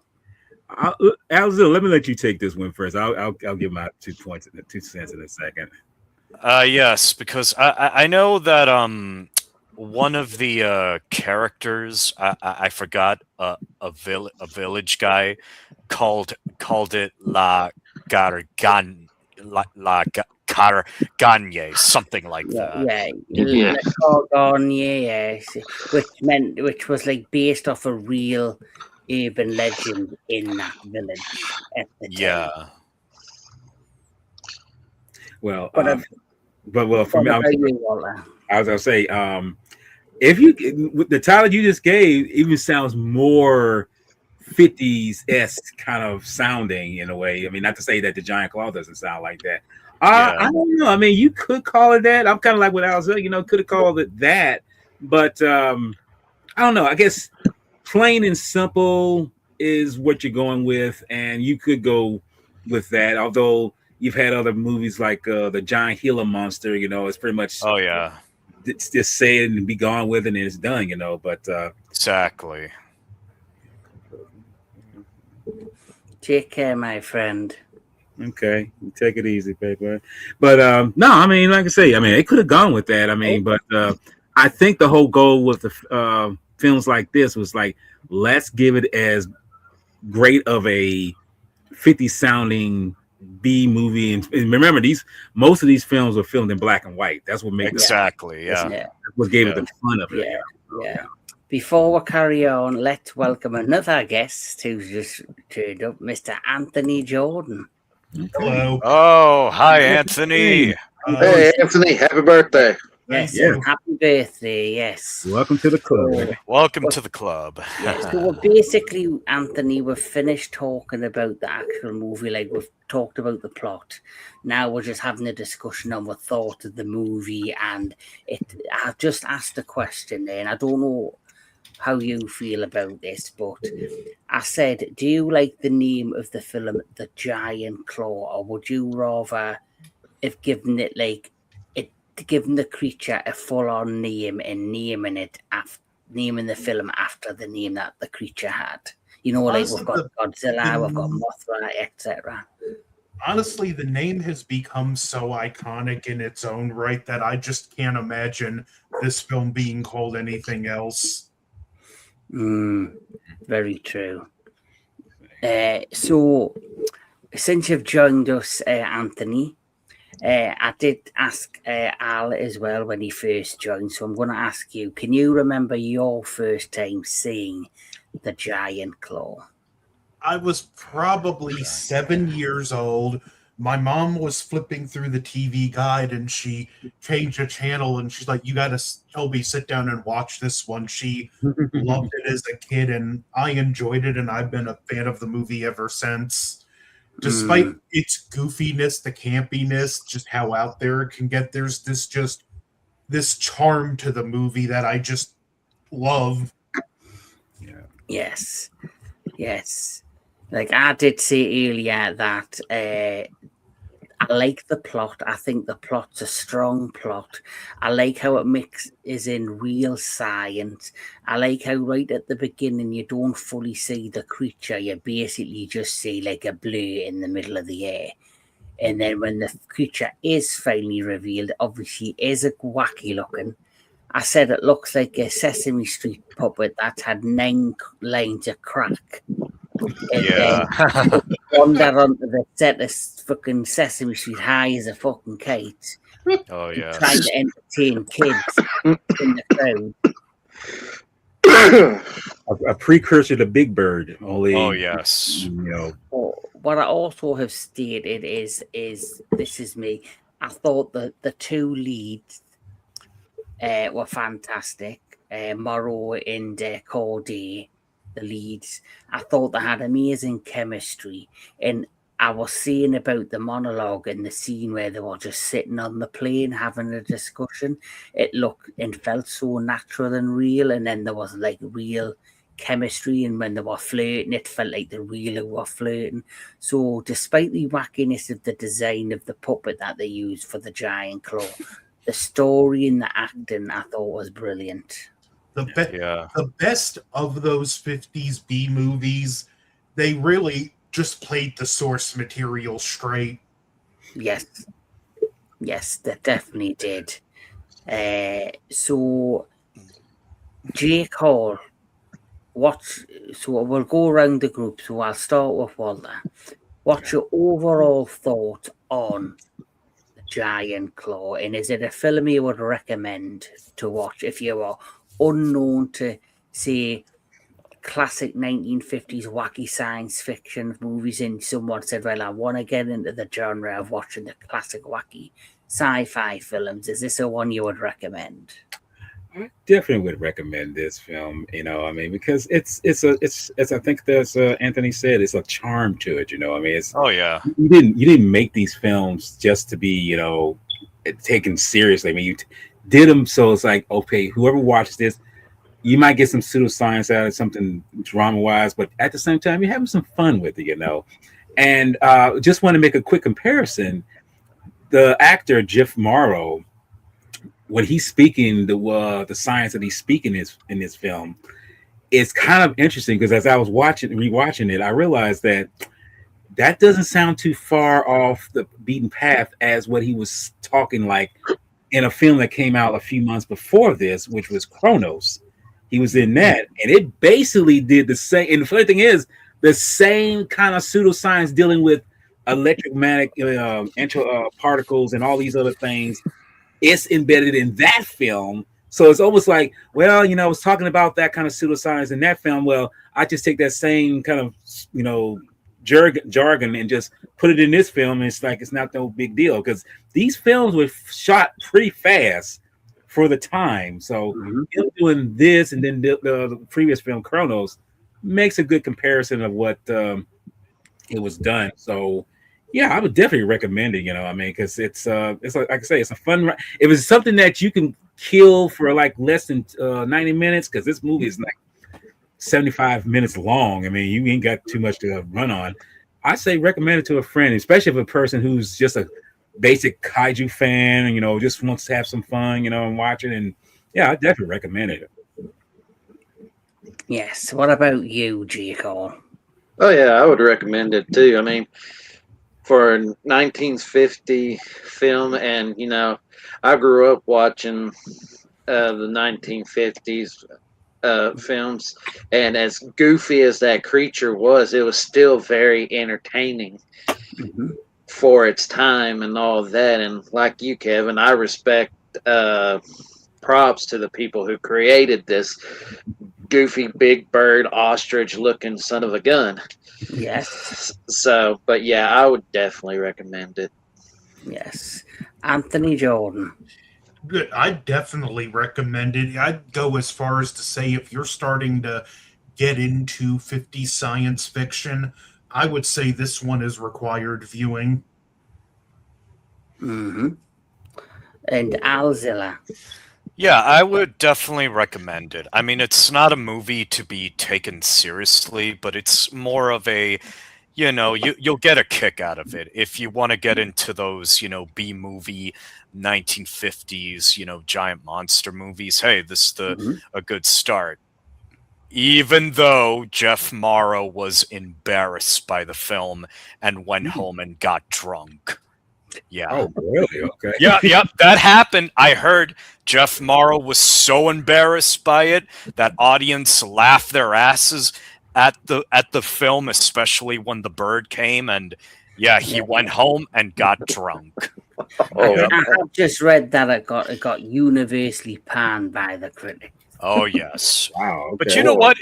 Alzil, let me let you take this one first. I'll give my 2 points, 2 cents in a second. Yes, because I know that one of the characters, I forgot, a village guy called it La Gagne, something like that. Yeah. Le Cordon, yes, which was like based off a real urban legend in that village at the time. Yeah. Well, But for what me, about you, Walter? I was gonna say, if you with the title you just gave, even sounds more 50s esque kind of sounding in a way. I mean, not to say that the Giant Claw doesn't sound like that. Yeah. I don't know. I mean, you could call it that. I'm kind of like what I was saying, could have called it that, but I don't know. I guess plain and simple is what you're going with, and you could go with that. Although you've had other movies like the Giant Gila Monster, it's pretty much Oh yeah. just say it and be gone with it and it's done, But Exactly. Take care, my friend. okay, take it easy, paper. But no, I mean, like I say, I mean, they could have gone with that. I mean, but I think the whole goal with the films like this was like, let's give it as great of a 50 sounding B movie, and remember, most of these films were filmed in black and white. That's what makes Exactly. Yeah. Yeah. what gave it the fun of it. Yeah. Before we carry on, let's welcome another guest who's just turned up, Mr. Anthony Jordan. Hello. Oh, hi, Anthony. Hey, Anthony, happy birthday. Yes, you. happy birthday, yes. Welcome to the club. Welcome to the club. So we're basically, Anthony, we've finished talking about the actual movie, like we've talked about the plot. Now we're just having a discussion on what thought of the movie, and I've just asked a question there, and I don't know how you feel about this, but I said, do you like the name of the film The Giant Claw, or would you rather have given it given the creature a full-on name and naming the film after the name that the creature had? Honestly, we've got Godzilla, we've got Mothra, etc. Honestly, the name has become so iconic in its own right that I just can't imagine this film being called anything else. Very true. So, since you've joined us, Anthony, I did ask Al as well when he first joined, so I'm going to ask you, can you remember your first time seeing The Giant Claw? I was probably 7 years old. My mom was flipping through the TV guide and she changed a channel and she's like, you got to, Toby, sit down and watch this one. She loved it as a kid and I enjoyed it and I've been a fan of the movie ever since. Despite its goofiness, the campiness, just how out there it can get, there's this charm to the movie that I just love. Yes. Like I did say earlier that I like the plot. I think the plot's a strong plot. I like how it mixes in real science. I like how right at the beginning you don't fully see the creature. You basically just see like a blur in the middle of the air. And then when the creature is finally revealed, obviously is a wacky looking. I said it looks like a Sesame Street puppet that had 9 lines of crack. Yeah. Wander onto the set of fucking Sesame Street high as a fucking kite. Oh yeah. Trying to entertain kids in the crowd. A precursor to Big Bird. Only, Oh yes. What I also have stated is this is me. I thought that the 2 leads were fantastic. Morrow and Corday, the leads. I thought they had amazing chemistry. And I was saying about the monologue and the scene where they were just sitting on the plane having a discussion. It looked and felt so natural and real. And then there was like real chemistry. And when they were flirting, it felt like they really were flirting. So despite the wackiness of the design of the puppet that they used for the Giant Claw, the story and the acting I thought was brilliant. The best of those 50s B movies, they really just played the source material straight. Yes, they definitely did. So, Jake Hall, so we'll go around the group. So I'll start with Walter. What's your overall thought on The giant claw, and is it a film you would recommend to watch if you are unknown to, say, classic 1950s wacky science fiction movies, and someone said, well, I want to get into the genre of watching the classic wacky sci-fi films? Is this a one you would recommend? I definitely would recommend this film, I mean, because it's I think there's Anthony said, it's a charm to it, I mean, it's Oh yeah. you didn't make these films just to be, taken seriously. I mean, you did them so it's like, okay, whoever watches this, you might get some pseudoscience out of something drama wise, but at the same time, you're having some fun with it, And just want to make a quick comparison. The actor Jeff Morrow, when he's speaking, the science that he's speaking is in this film, it's kind of interesting because as I was rewatching it, I realized that doesn't sound too far off the beaten path as what he was talking like in a film that came out a few months before this, which was Kronos. He was in that, and it basically did the same. And the funny thing is, the same kind of pseudoscience dealing with electromagnetic particles and all these other things. It's embedded in that film. So it's almost like, well, I was talking about that kind of pseudoscience in that film. Well, I just take that same kind of, jargon and just put it in this film. And it's like, it's not no big deal because these films were shot pretty fast for the time. So him doing this and then the previous film, Kronos, makes a good comparison of what it was done. So, yeah, I would definitely recommend it, I mean, because it's like I say, it's a fun ride. It was something that you can kill for like less than 90 minutes because this movie is like 75 minutes long. I mean, you ain't got too much to run on. I say recommend it to a friend, especially if a person who's just a basic kaiju fan and, just wants to have some fun, and watch it. And yeah, I definitely recommend it. Yes. What about you, G-Cole? Oh yeah, I would recommend it too. I mean, for a 1950 film, and I grew up watching the 1950s films, and as goofy as that creature was, it was still very entertaining for its time and all that. And like you, Kevin, I respect props to the people who created this goofy big bird ostrich looking son of a gun. Yes. So, but yeah, I would definitely recommend it. Yes. Anthony Jordan. Good. I definitely recommend it. I'd go as far as to say if you're starting to get into 50 science fiction, I would say this one is required viewing. And Alzilla. Yeah, I would definitely recommend it. I mean, it's not a movie to be taken seriously, but it's more of a, you'll get a kick out of it if you want to get into those, B-movie 1950s, giant monster movies. Hey, this is a good start. Even though Jeff Morrow was embarrassed by the film and went home and got drunk. Yeah. Oh, really? Okay. Yeah, that happened. I heard Jeff Morrow was so embarrassed by it that audience laughed their asses at the film, especially when the bird came, and he went home and got drunk. I have just read that it got universally panned by the critics. Oh yes. Wow. Okay. But you know what?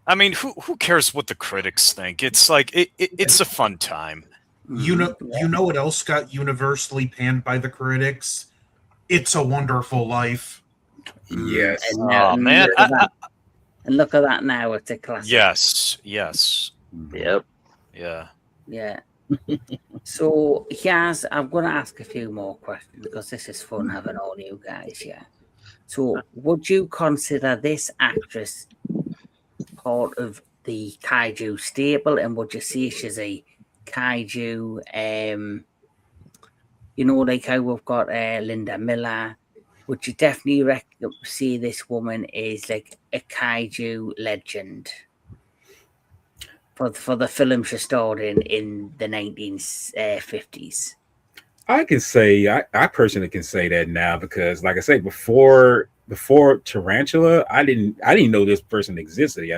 I mean, who cares what the critics think? It's like it's a fun time. You know what else got universally panned by the critics? It's a Wonderful Life. Yes. And man. Look at that now. It's a classic. Yes. Yep. Yeah. So, yes, I'm going to ask a few more questions because this is fun having all you guys. Yeah. So, would you consider this actress part of the kaiju stable, and would you say she's a kaiju? Like how we've got Linda Miller. Would you definitely see this woman is like a kaiju legend for the film she starred in the 1950s? I can say I personally can say that now because, like I say, before Tarantula, I didn't know this person existed.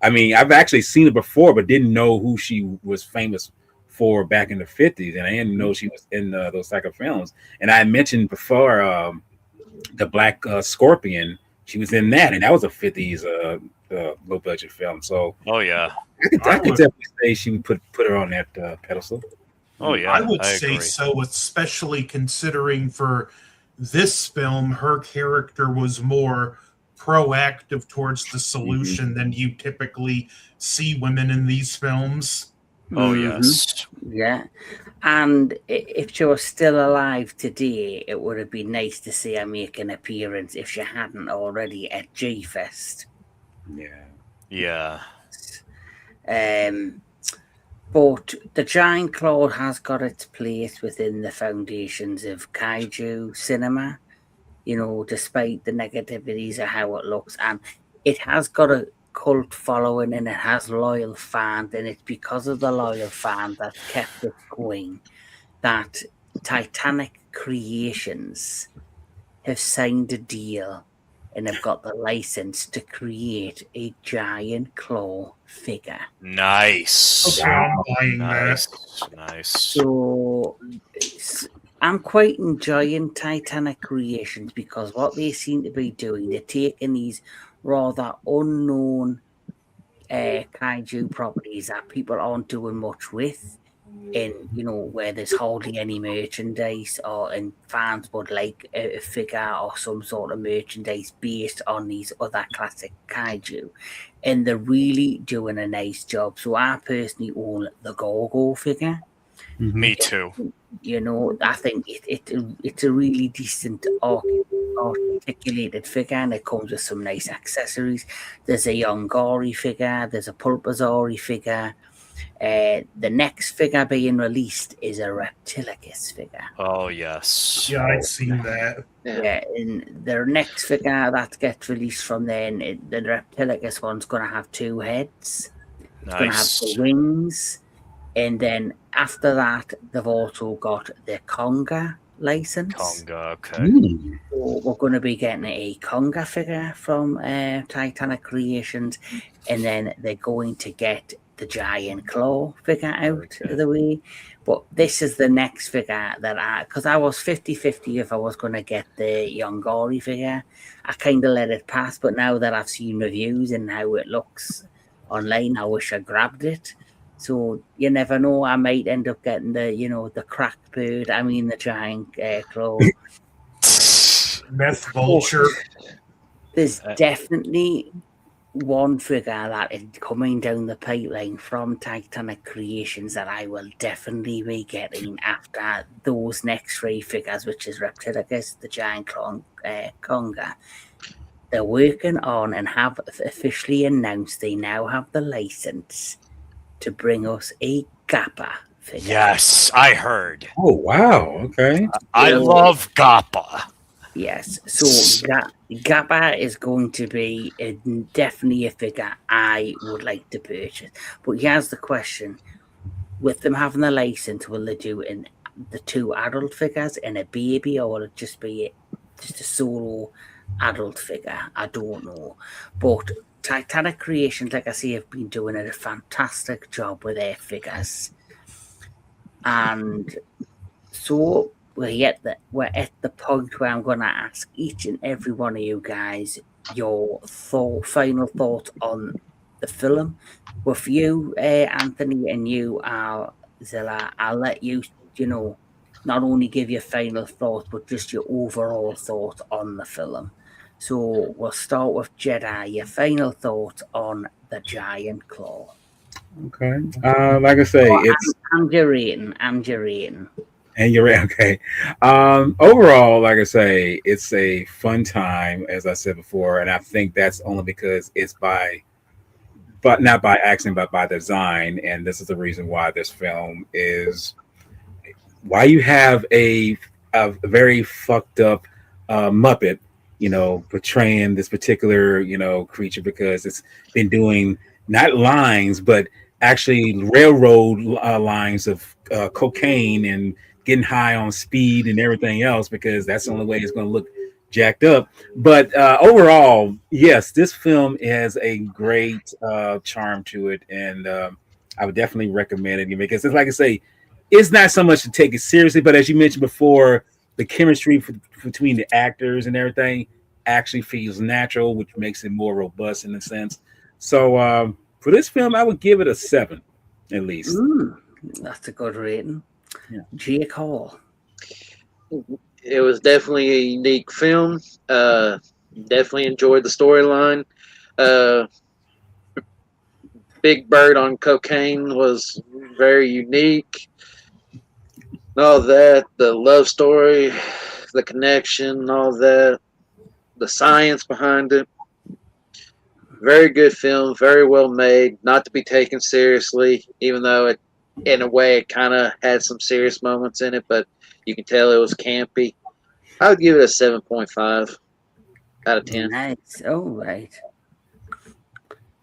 I mean, I've actually seen it before, but didn't know who she was famous for back in the 50s, and I didn't know she was in those type of films. And I mentioned before the Black Scorpion. She was in that, and that was a 50s low budget film. So Oh yeah. I could definitely say she would put her on that pedestal. Oh yeah. I would I say agree. so, especially considering for this film, her character was more proactive towards the solution than you typically see women in these films. Oh Mhm. yes. Yeah. And if she was still alive today, it would have been nice to see her make an appearance if she hadn't already at G Fest. Yeah. Yeah. But the giant claw has got its place within the foundations of kaiju cinema, despite the negativities of how it looks. And it has got a cult following and it has loyal fans, and it's because of the loyal fans that kept it going that Titanic Creations have signed a deal and have got the license to create a giant claw figure. Nice. Okay, I'm buying Nice. that. Nice. So I'm quite enjoying Titanic Creations because what they seem to be doing, they're taking these rather unknown kaiju properties that people aren't doing much with, in where there's hardly any merchandise, and fans would like a figure or some sort of merchandise based on these other classic kaiju, and they're really doing a nice job. So I personally own the Gorgo figure. Me too. I think it's a really decent articulated figure, and it comes with some nice accessories. There's a Yongari figure, there's a Pulpazari figure. The next figure being released is a Reptilicus figure. Oh yes. Yeah, I've seen that. Yeah, and the next figure that gets released from then, the Reptilicus one's going to have 2 heads. It's going to have Nice. 2 wings. And then after that, they've also got the Conga license. Conga. Okay. Mm. So we're going to be getting a Conga figure from Titanic Creations, and then they're going to get the giant claw figure out of the way. But this is the next figure that because I was 50-50 if I was going to get the Yongari figure. I kind of let it pass, but now that I've seen reviews and how it looks online, I wish I grabbed it. So you never know, I might end up getting the cracked bird. I mean the giant claw. Meth Vulture. There's definitely one figure that is coming down the pipeline from Titanic Creations that I will definitely be getting after those next 3 figures, which is Reptilicus, the giant claw, Conga. They're working on and have officially announced they now have the license to bring us a Gappa figure. Yes, I heard. Oh wow! Okay. I love Gappa. Yes, so Gappa is going to be definitely a figure I would like to purchase. But here's the question: with them having the license, will they do the 2 adult figures and a baby, or will it just be just a solo adult figure? I don't know, but Titanic Creations, like I say, have been doing a fantastic job with their figures. And so we're at the point where I'm going to ask each and every one of you guys your final thoughts on the film. With you, Anthony, and you, Zilla, I'll let you, not only give your final thoughts, but just your overall thoughts on the film. So we'll start with Jedi. Your final thoughts on the giant claw. Okay. Like I say, it's and your rating. And your rating. and you're right. Okay. Overall, like I say, it's a fun time, as I said before, and I think that's only because it's but not by accident, but by design. And this is the reason why this film is why you have a very fucked up Muppet, portraying this particular, creature, because it's been doing not lines, but actually railroad lines of cocaine and getting high on speed and everything else, because that's the only way it's going to look jacked up. But overall, yes, this film has a great charm to it, and I would definitely recommend it because it's like I say, it's not so much to take it seriously, but as you mentioned before, the chemistry between the actors and everything actually feels natural, which makes it more robust in a sense. So for this film, I would give it a 7 at least. That's a good rating. Yeah. Jake Hall. It was definitely a unique film. Definitely enjoyed the storyline. Uh, Big Bird on cocaine was very unique. All that, the love story, the connection, all that, the science behind it. Very good film, very well made, not to be taken seriously, even though it, in a way, it kind of had some serious moments in it, but you can tell it was campy. I would give it a 7.5 out of 10. Nice. Oh, right.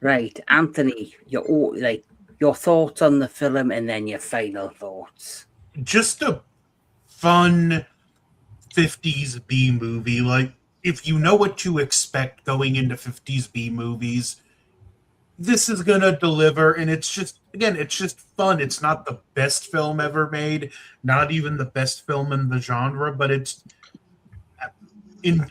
Right. Anthony, your thoughts on the film and then your final thoughts. Just a fun 50s B movie. Like, if you know what to expect going into 50s B movies, this is gonna deliver. And it's just, again, it's just fun. It's not the best film ever made, not even the best film in the genre, but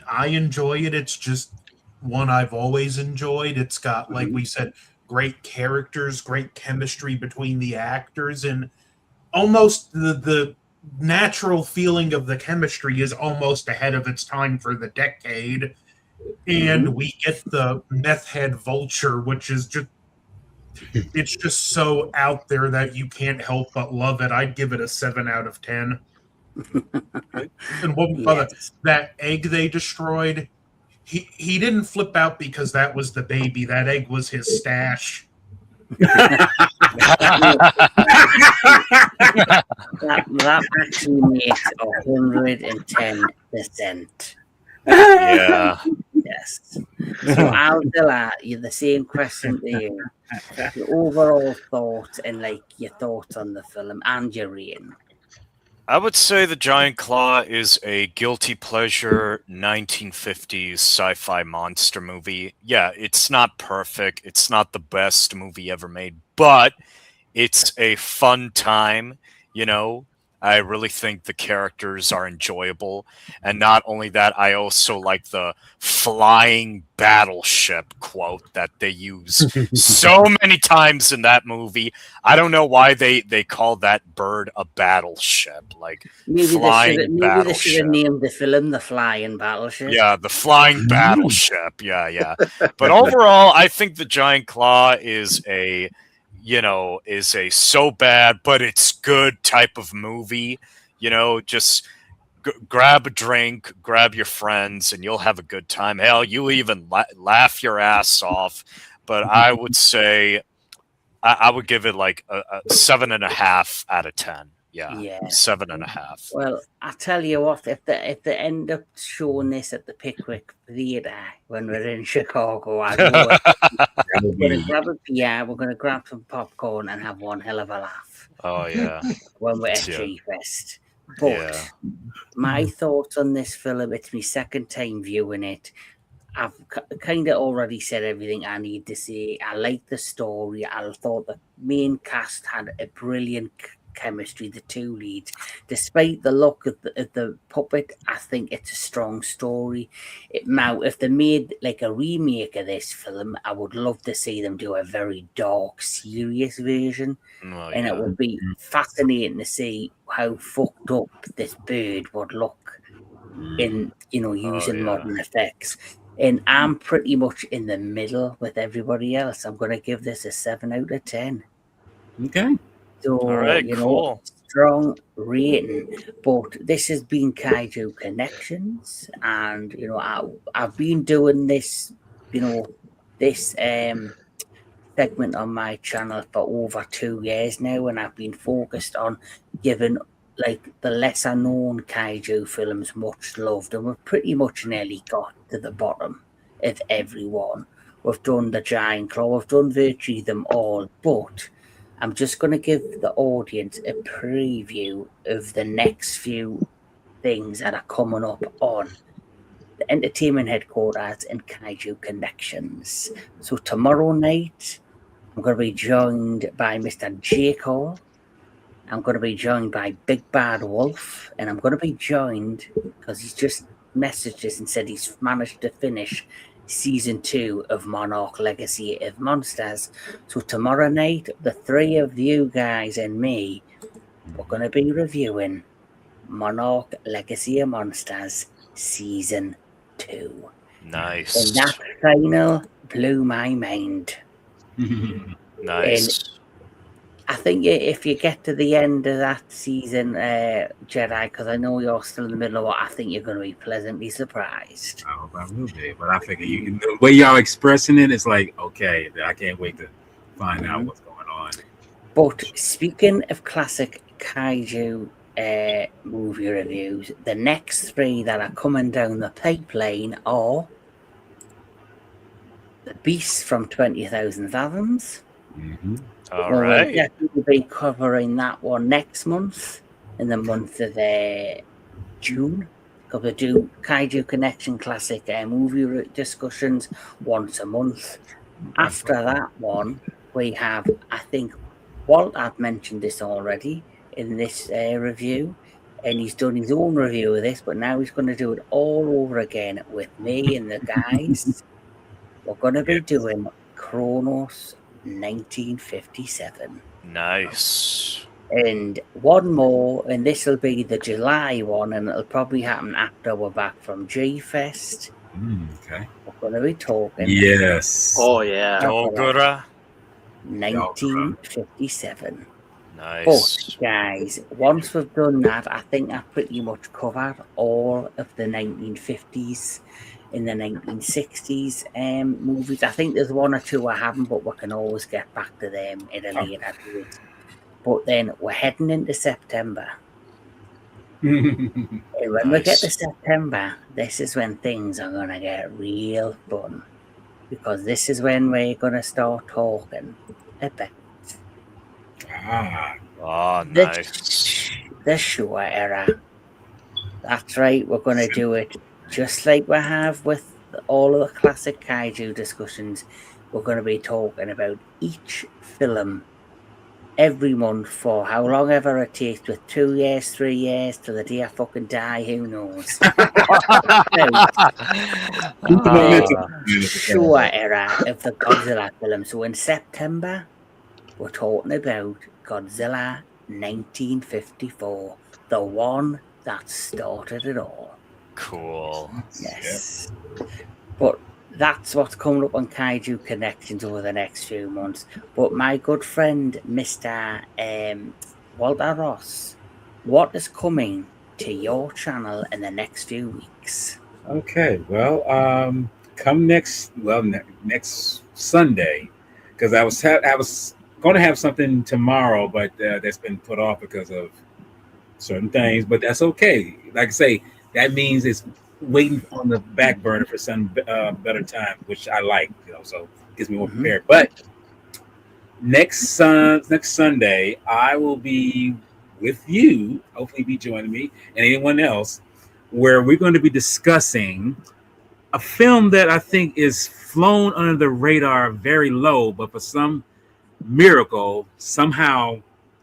I enjoy it. It's just one I've always enjoyed. It's got, like we said, great characters, great chemistry between the actors, and almost the natural feeling of the chemistry is almost ahead of its time for the decade. And we get the meth head Vulture, which is just, it's just so out there that you can't help but love it. I'd give it a 7 out of 10. And Yes. that egg they destroyed, he didn't flip out because that was the baby. That egg was his stash. That actually makes 110%. Yeah. Yes. So Aldila, you the same question to you. Your overall thoughts and your thoughts on the film and your rating. I would say The Giant Claw is a guilty pleasure 1950s sci-fi monster movie. Yeah, it's not perfect. It's not the best movie ever made, but it's a fun time, you know. I really think the characters are enjoyable. And not only that, I also like the flying battleship quote that they use so many times in that movie. I don't know why they call that bird a battleship, like flying Maybe they should battleship. have named the film The Flying Battleship. Yeah, the flying battleship. Yeah. But overall, I think The Giant Claw is a so bad, but it's good type of movie. Just grab a drink, grab your friends, and you'll have a good time. Hell, you'll even laugh your ass off. But I would say I would give it like a 7.5 out of 10. Yeah, 7.5. Well, I tell you what, if they end up showing this at the Pickwick Theatre when we're in Chicago, I know we're going to grab some popcorn and have one hell of a laugh. Oh yeah, when we're at G-Fest. But my thoughts on this film, it's my second time viewing it. I've kind of already said everything I need to say. I like the story. I thought the main cast had a brilliant chemistry, the two leads. Despite the look of the puppet, I think it's a strong story. Now, if they made like a remake of this film, I would love to see them do a very dark, serious version. And it would be fascinating to see how fucked up this bird would look in, using modern effects. And I'm pretty much in the middle with everybody else. I'm going to give this a 7 out of 10. Okay. So, all right, cool. Strong rating. But this has been Kaiju Connections. And, I've been doing this, this segment on my channel for over 2 years now. And I've been focused on giving the lesser known kaiju films much loved, and we've pretty much nearly got to the bottom of everyone. We've done The Giant Claw, we've done virtually them all, but I'm just going to give the audience a preview of the next few things that are coming up on the Entertainment Headquarters and Kaiju Connections. So tomorrow night I'm going to be joined by Mr. J. Cole. I'm going to be joined by Big Bad Wolf. And I'm going to be joined because he's just messaged us and said he's managed to finish season 2 of Monarch Legacy of Monsters. So tomorrow night, the three of you guys and me, we're going to be reviewing Monarch Legacy of Monsters season 2. Nice. And that final blew my mind. Nice. I think if you get to the end of that season, Jedi, because I know you're still in the middle of it, I think you're going to be pleasantly surprised. I hope I will be, but I figure the way y'all expressing it, it's like, okay, I can't wait to find out what's going on. But speaking of classic kaiju movie reviews, the next 3 that are coming down the pipeline are The Beast from 20,000 Fathoms. Mm-hmm. All We'll right. definitely be covering that one next month, in the month of June. Because we do Kaiju Connection Classic movie discussions once a month. After that one, we have, I think, Walt had mentioned this already in this review, and he's done his own review of this, but now he's going to do it all over again with me and the guys. We're going to be doing Kronos 1957. Nice. And one more, and this will be the July one, and it'll probably happen after we're back from G Fest. Okay. We're going to be talking Yes. Oh yeah. Dogura. 1957. Nice. But guys, once we've done that, I think I've pretty much covered all of the 1950s and the 1960s movies. I think there's 1 or 2 I haven't, but we can always get back to them in a later date. But then we're heading into September. And when we get to September, this is when things are going to get real fun. Because this is when we're going to start talking about nice. the Showa era. That's right, we're going to do it just like we have with all of the classic kaiju discussions. We're going to be talking about each film every month for how long ever it takes, with 2 years, 3 years, till the day I fucking die, who knows. Showa era of the Godzilla film. So in September, we're talking about Godzilla 1954, the one that started it all. Cool. Yes. But that's what's coming up on Kaiju Connections over the next few months. But my good friend, Mr. Walter Ross, what is coming to your channel in the next few weeks? Okay, well, come next Sunday, because I was going to have something tomorrow, but that's been put off because of certain things. But that's okay. Like I say, that means it's waiting on the back burner for some better time, which I like, so it gets me more prepared. But next Sunday, I will be with you, hopefully be joining me and anyone else, where we're going to be discussing a film that I think is flown under the radar very low, but for some miracle, somehow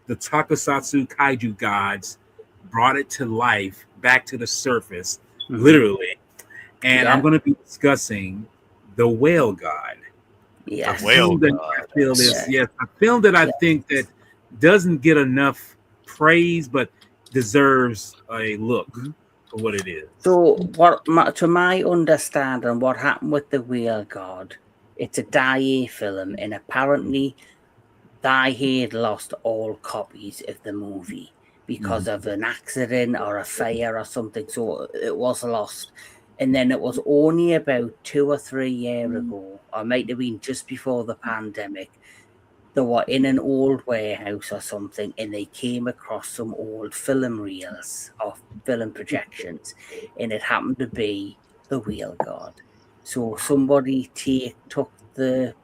the Tokusatsu Kaiju gods brought it to life, back to the surface, literally. And I'm going to be discussing The Whale God. Yes. A film that I feel is, a film that I think that doesn't get enough praise, but deserves a look for what it is. So, to my understanding, what happened with The Whale God, it's a Daiei film, and apparently Daiei had lost all copies of the movie because of an accident or a fire or something, so it was lost. And then it was only about 2 or 3 years ago, or might have been just before the pandemic, they were in an old warehouse or something, and they came across some old film reels or film projections, and it happened to be The Whale God. So somebody took the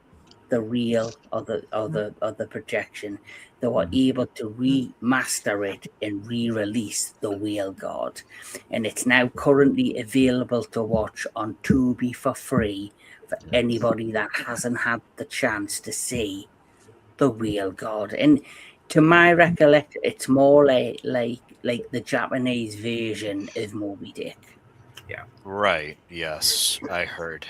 reel or the projection, they were able to remaster it and re-release The Whale God, and it's now currently available to watch on Tubi for free for anybody that hasn't had the chance to see the Whale God, and to my recollection, it's more like the Japanese version of Moby Dick. Right. Yes, I heard.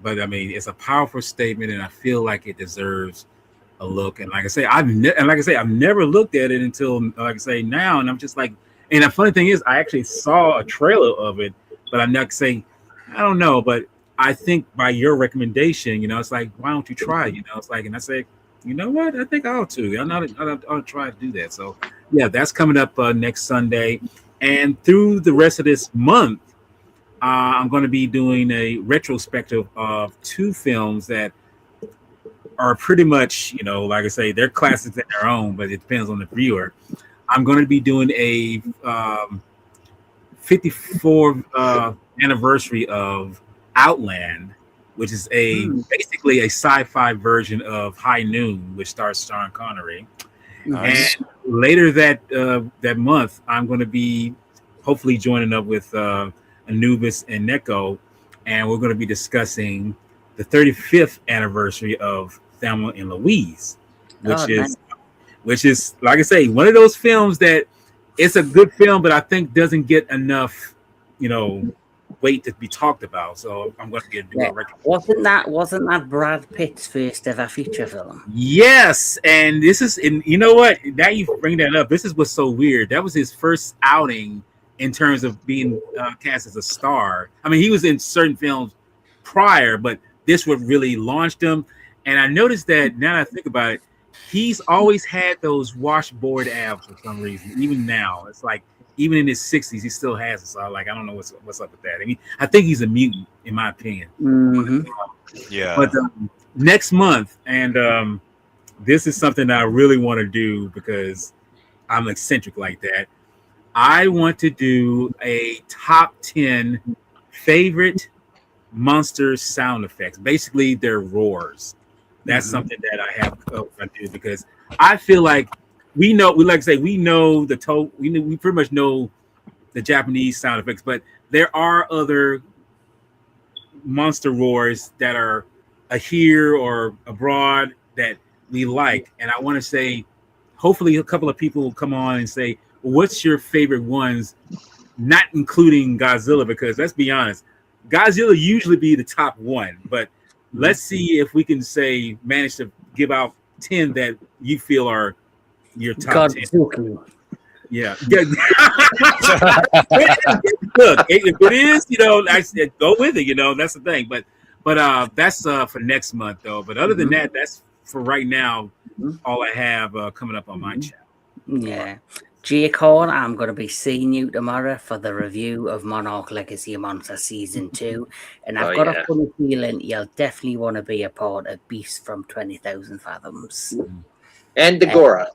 But I mean, it's a powerful statement, and I feel like it deserves a look. And like I say, I've never looked at it until like I say now, and I'm just like, and the funny thing is, I actually saw a trailer of it, but I'm not saying, I don't know, but I think by your recommendation, it's like, why don't you try it? It's like, and I say, you know what? I think I ought to. I'll try to do that. So yeah, that's coming up next Sunday, and through the rest of this month. I'm going to be doing a retrospective of two films that are pretty much, like I say, they're classics in their own, but it depends on the viewer. I'm going to be doing a 54th anniversary of Outland, which is basically a sci-fi version of High Noon, which stars Sean Connery. Nice. And later that month, I'm going to be hopefully joining up with Anubis and Neko, and we're going to be discussing the 35th anniversary of Thelma and Louise, which is like I say, one of those films that it's a good film, but I think doesn't get enough, weight to be talked about. So I'm going to do a record. Wasn't that Brad Pitt's first ever feature film? Yes, and this is, and you know what? Now you bring that up. This is what's so weird. That was his first outing in terms of being cast as a star. I mean, he was in certain films prior, but this would really launched him. And I noticed that now that I think about it, he's always had those washboard abs for some reason. Even now, it's like even in his 60s, he still has it. So I don't know what's up with that. I mean, I think he's a mutant, in my opinion. Mm-hmm. Yeah. But next month, and this is something I really want to do because I'm eccentric like that. I want to do a top 10 favorite monster sound effects. Basically, their roars. That's something that I have to do because I feel like we know we pretty much know the Japanese sound effects, but there are other monster roars that are here or abroad that we like, and I want to say, hopefully, a couple of people will come on and say, what's your favorite ones, not including Godzilla, because let's be honest, Godzilla usually be the top one, but let's see if we can manage to give out 10 that you feel are your top 10. Yeah. Look, if it is, I said go with it, that's the thing. But that's for next month though. But other than that, that's for right now all I have coming up on my channel. Yeah. Jake Horn, I'm going to be seeing you tomorrow for the review of Monarch Legacy of Monsters Season 2. And I've got a funny feeling you'll definitely want to be a part of Beasts from 20,000 Fathoms. And Dagora.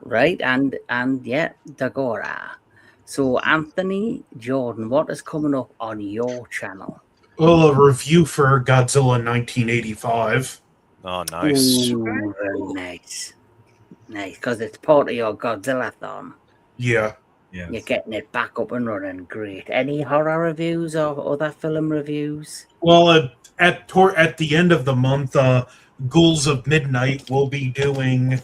Right. And yeah, Dagora. So, Anthony Jordan, what is coming up on your channel? Well, a review for Godzilla 1985. Oh, nice. Ooh, very nice. Nice, because it's part of your Godzilla-thon. Yeah. Yes. You're getting it back up and running. Great. Any horror reviews or other film reviews? Well, at the end of the month, Ghouls of Midnight will be doing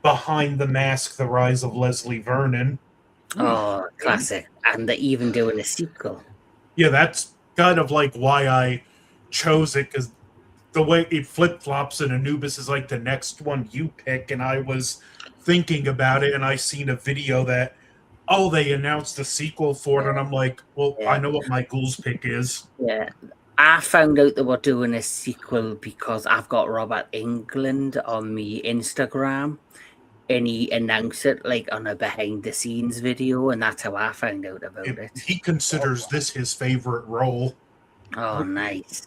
Behind the Mask, The Rise of Leslie Vernon. Oh, classic. And they're even doing a sequel. Yeah, that's kind of like why I chose it, because the way it flip-flops and Anubis is like the next one you pick, and I was thinking about it, and I seen a video that, they announced a sequel for it, and I'm like, well, I know what my Ghouls pick is. Yeah. I found out they were doing a sequel because I've got Robert England on my Instagram, and he announced it like on a behind-the-scenes video, and that's how I found out about it. He considers this his favorite role. Oh, nice.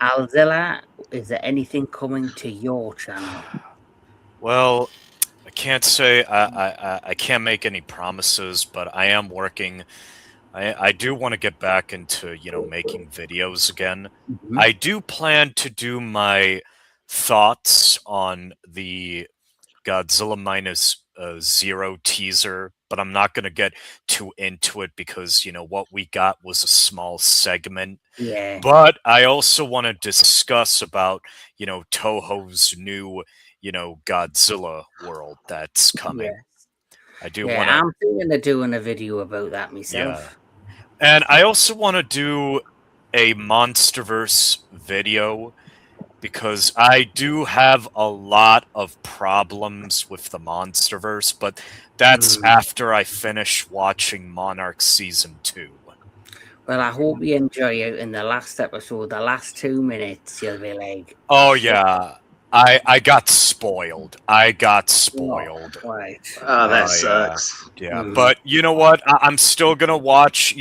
Alzilla, is there anything coming to your channel? Well, I can't say I can't make any promises, but I am working. I do want to get back into making videos again. I do plan to do my thoughts on the Godzilla minus zero teaser, but I'm not going to get too into it because what we got was a small segment. Yeah. But I also want to discuss about Toho's new Godzilla world that's coming. Yes. I do Yeah, want to. I'm thinking of doing a video about that myself. Yeah. And I also want to do a MonsterVerse video because I do have a lot of problems with the MonsterVerse, but that's after I finish watching Monarch Season 2. Well, I hope you enjoy it in the last episode. The last 2 minutes, you'll be like, Oh, shit. yeah. I got spoiled. I got Oh, spoiled. right. Oh, that Yeah. sucks. Yeah, but you know what? I'm still gonna watch,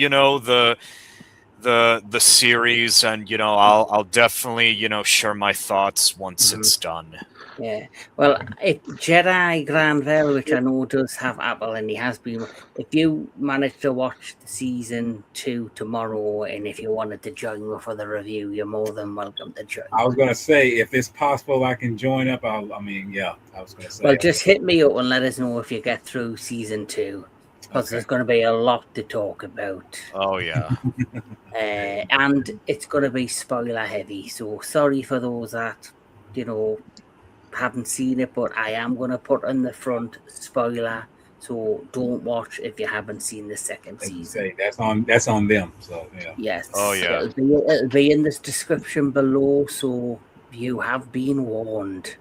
the series, and I'll definitely share my thoughts once it's done. Yeah. Well, Jedi Granville, which I know does have Apple, and he has been. If you manage to watch the season 2 tomorrow, and if you wanted to join me for the review, you're more than welcome to join. I was gonna say, if it's possible, I can join up. I was gonna say. Well, just hit me up and let us know if you get through season 2, because there's going to be a lot to talk about. Oh yeah. And it's going to be spoiler heavy. So sorry for those that haven't seen it, but I am going to put on the front spoiler. So don't watch if you haven't seen the second As you season. say, that's on them. So yeah. Yes. Oh, yeah. It'll be in this description below, so you have been warned.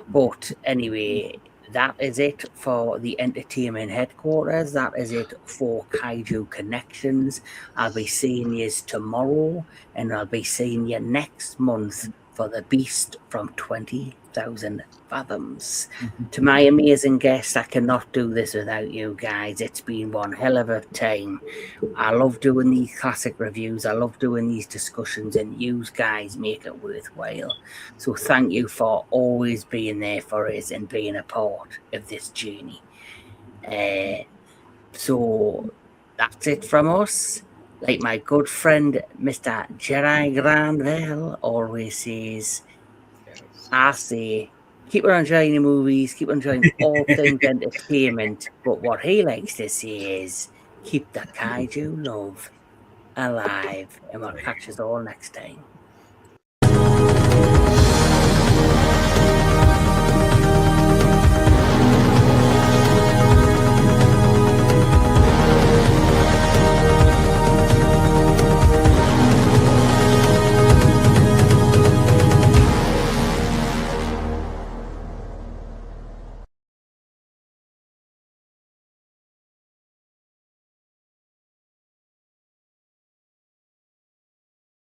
But anyway, that is it for the entertainment headquarters. That is it for Kaiju Connections. I'll be seeing you tomorrow, and I'll be seeing you next month for the Beast from 20,000 Fathoms. To my amazing guests, I cannot do this without you guys. It's been one hell of a time. I love doing these classic reviews. I love doing these discussions, and you guys make it worthwhile. So thank you for always being there for us and being a part of this journey. So that's it from us. Like my good friend Mr. Jedi Granville always says, I say, keep on enjoying the movies, keep on enjoying all things entertainment. But what he likes to say is, keep the kaiju love alive. And we'll catch us all next time.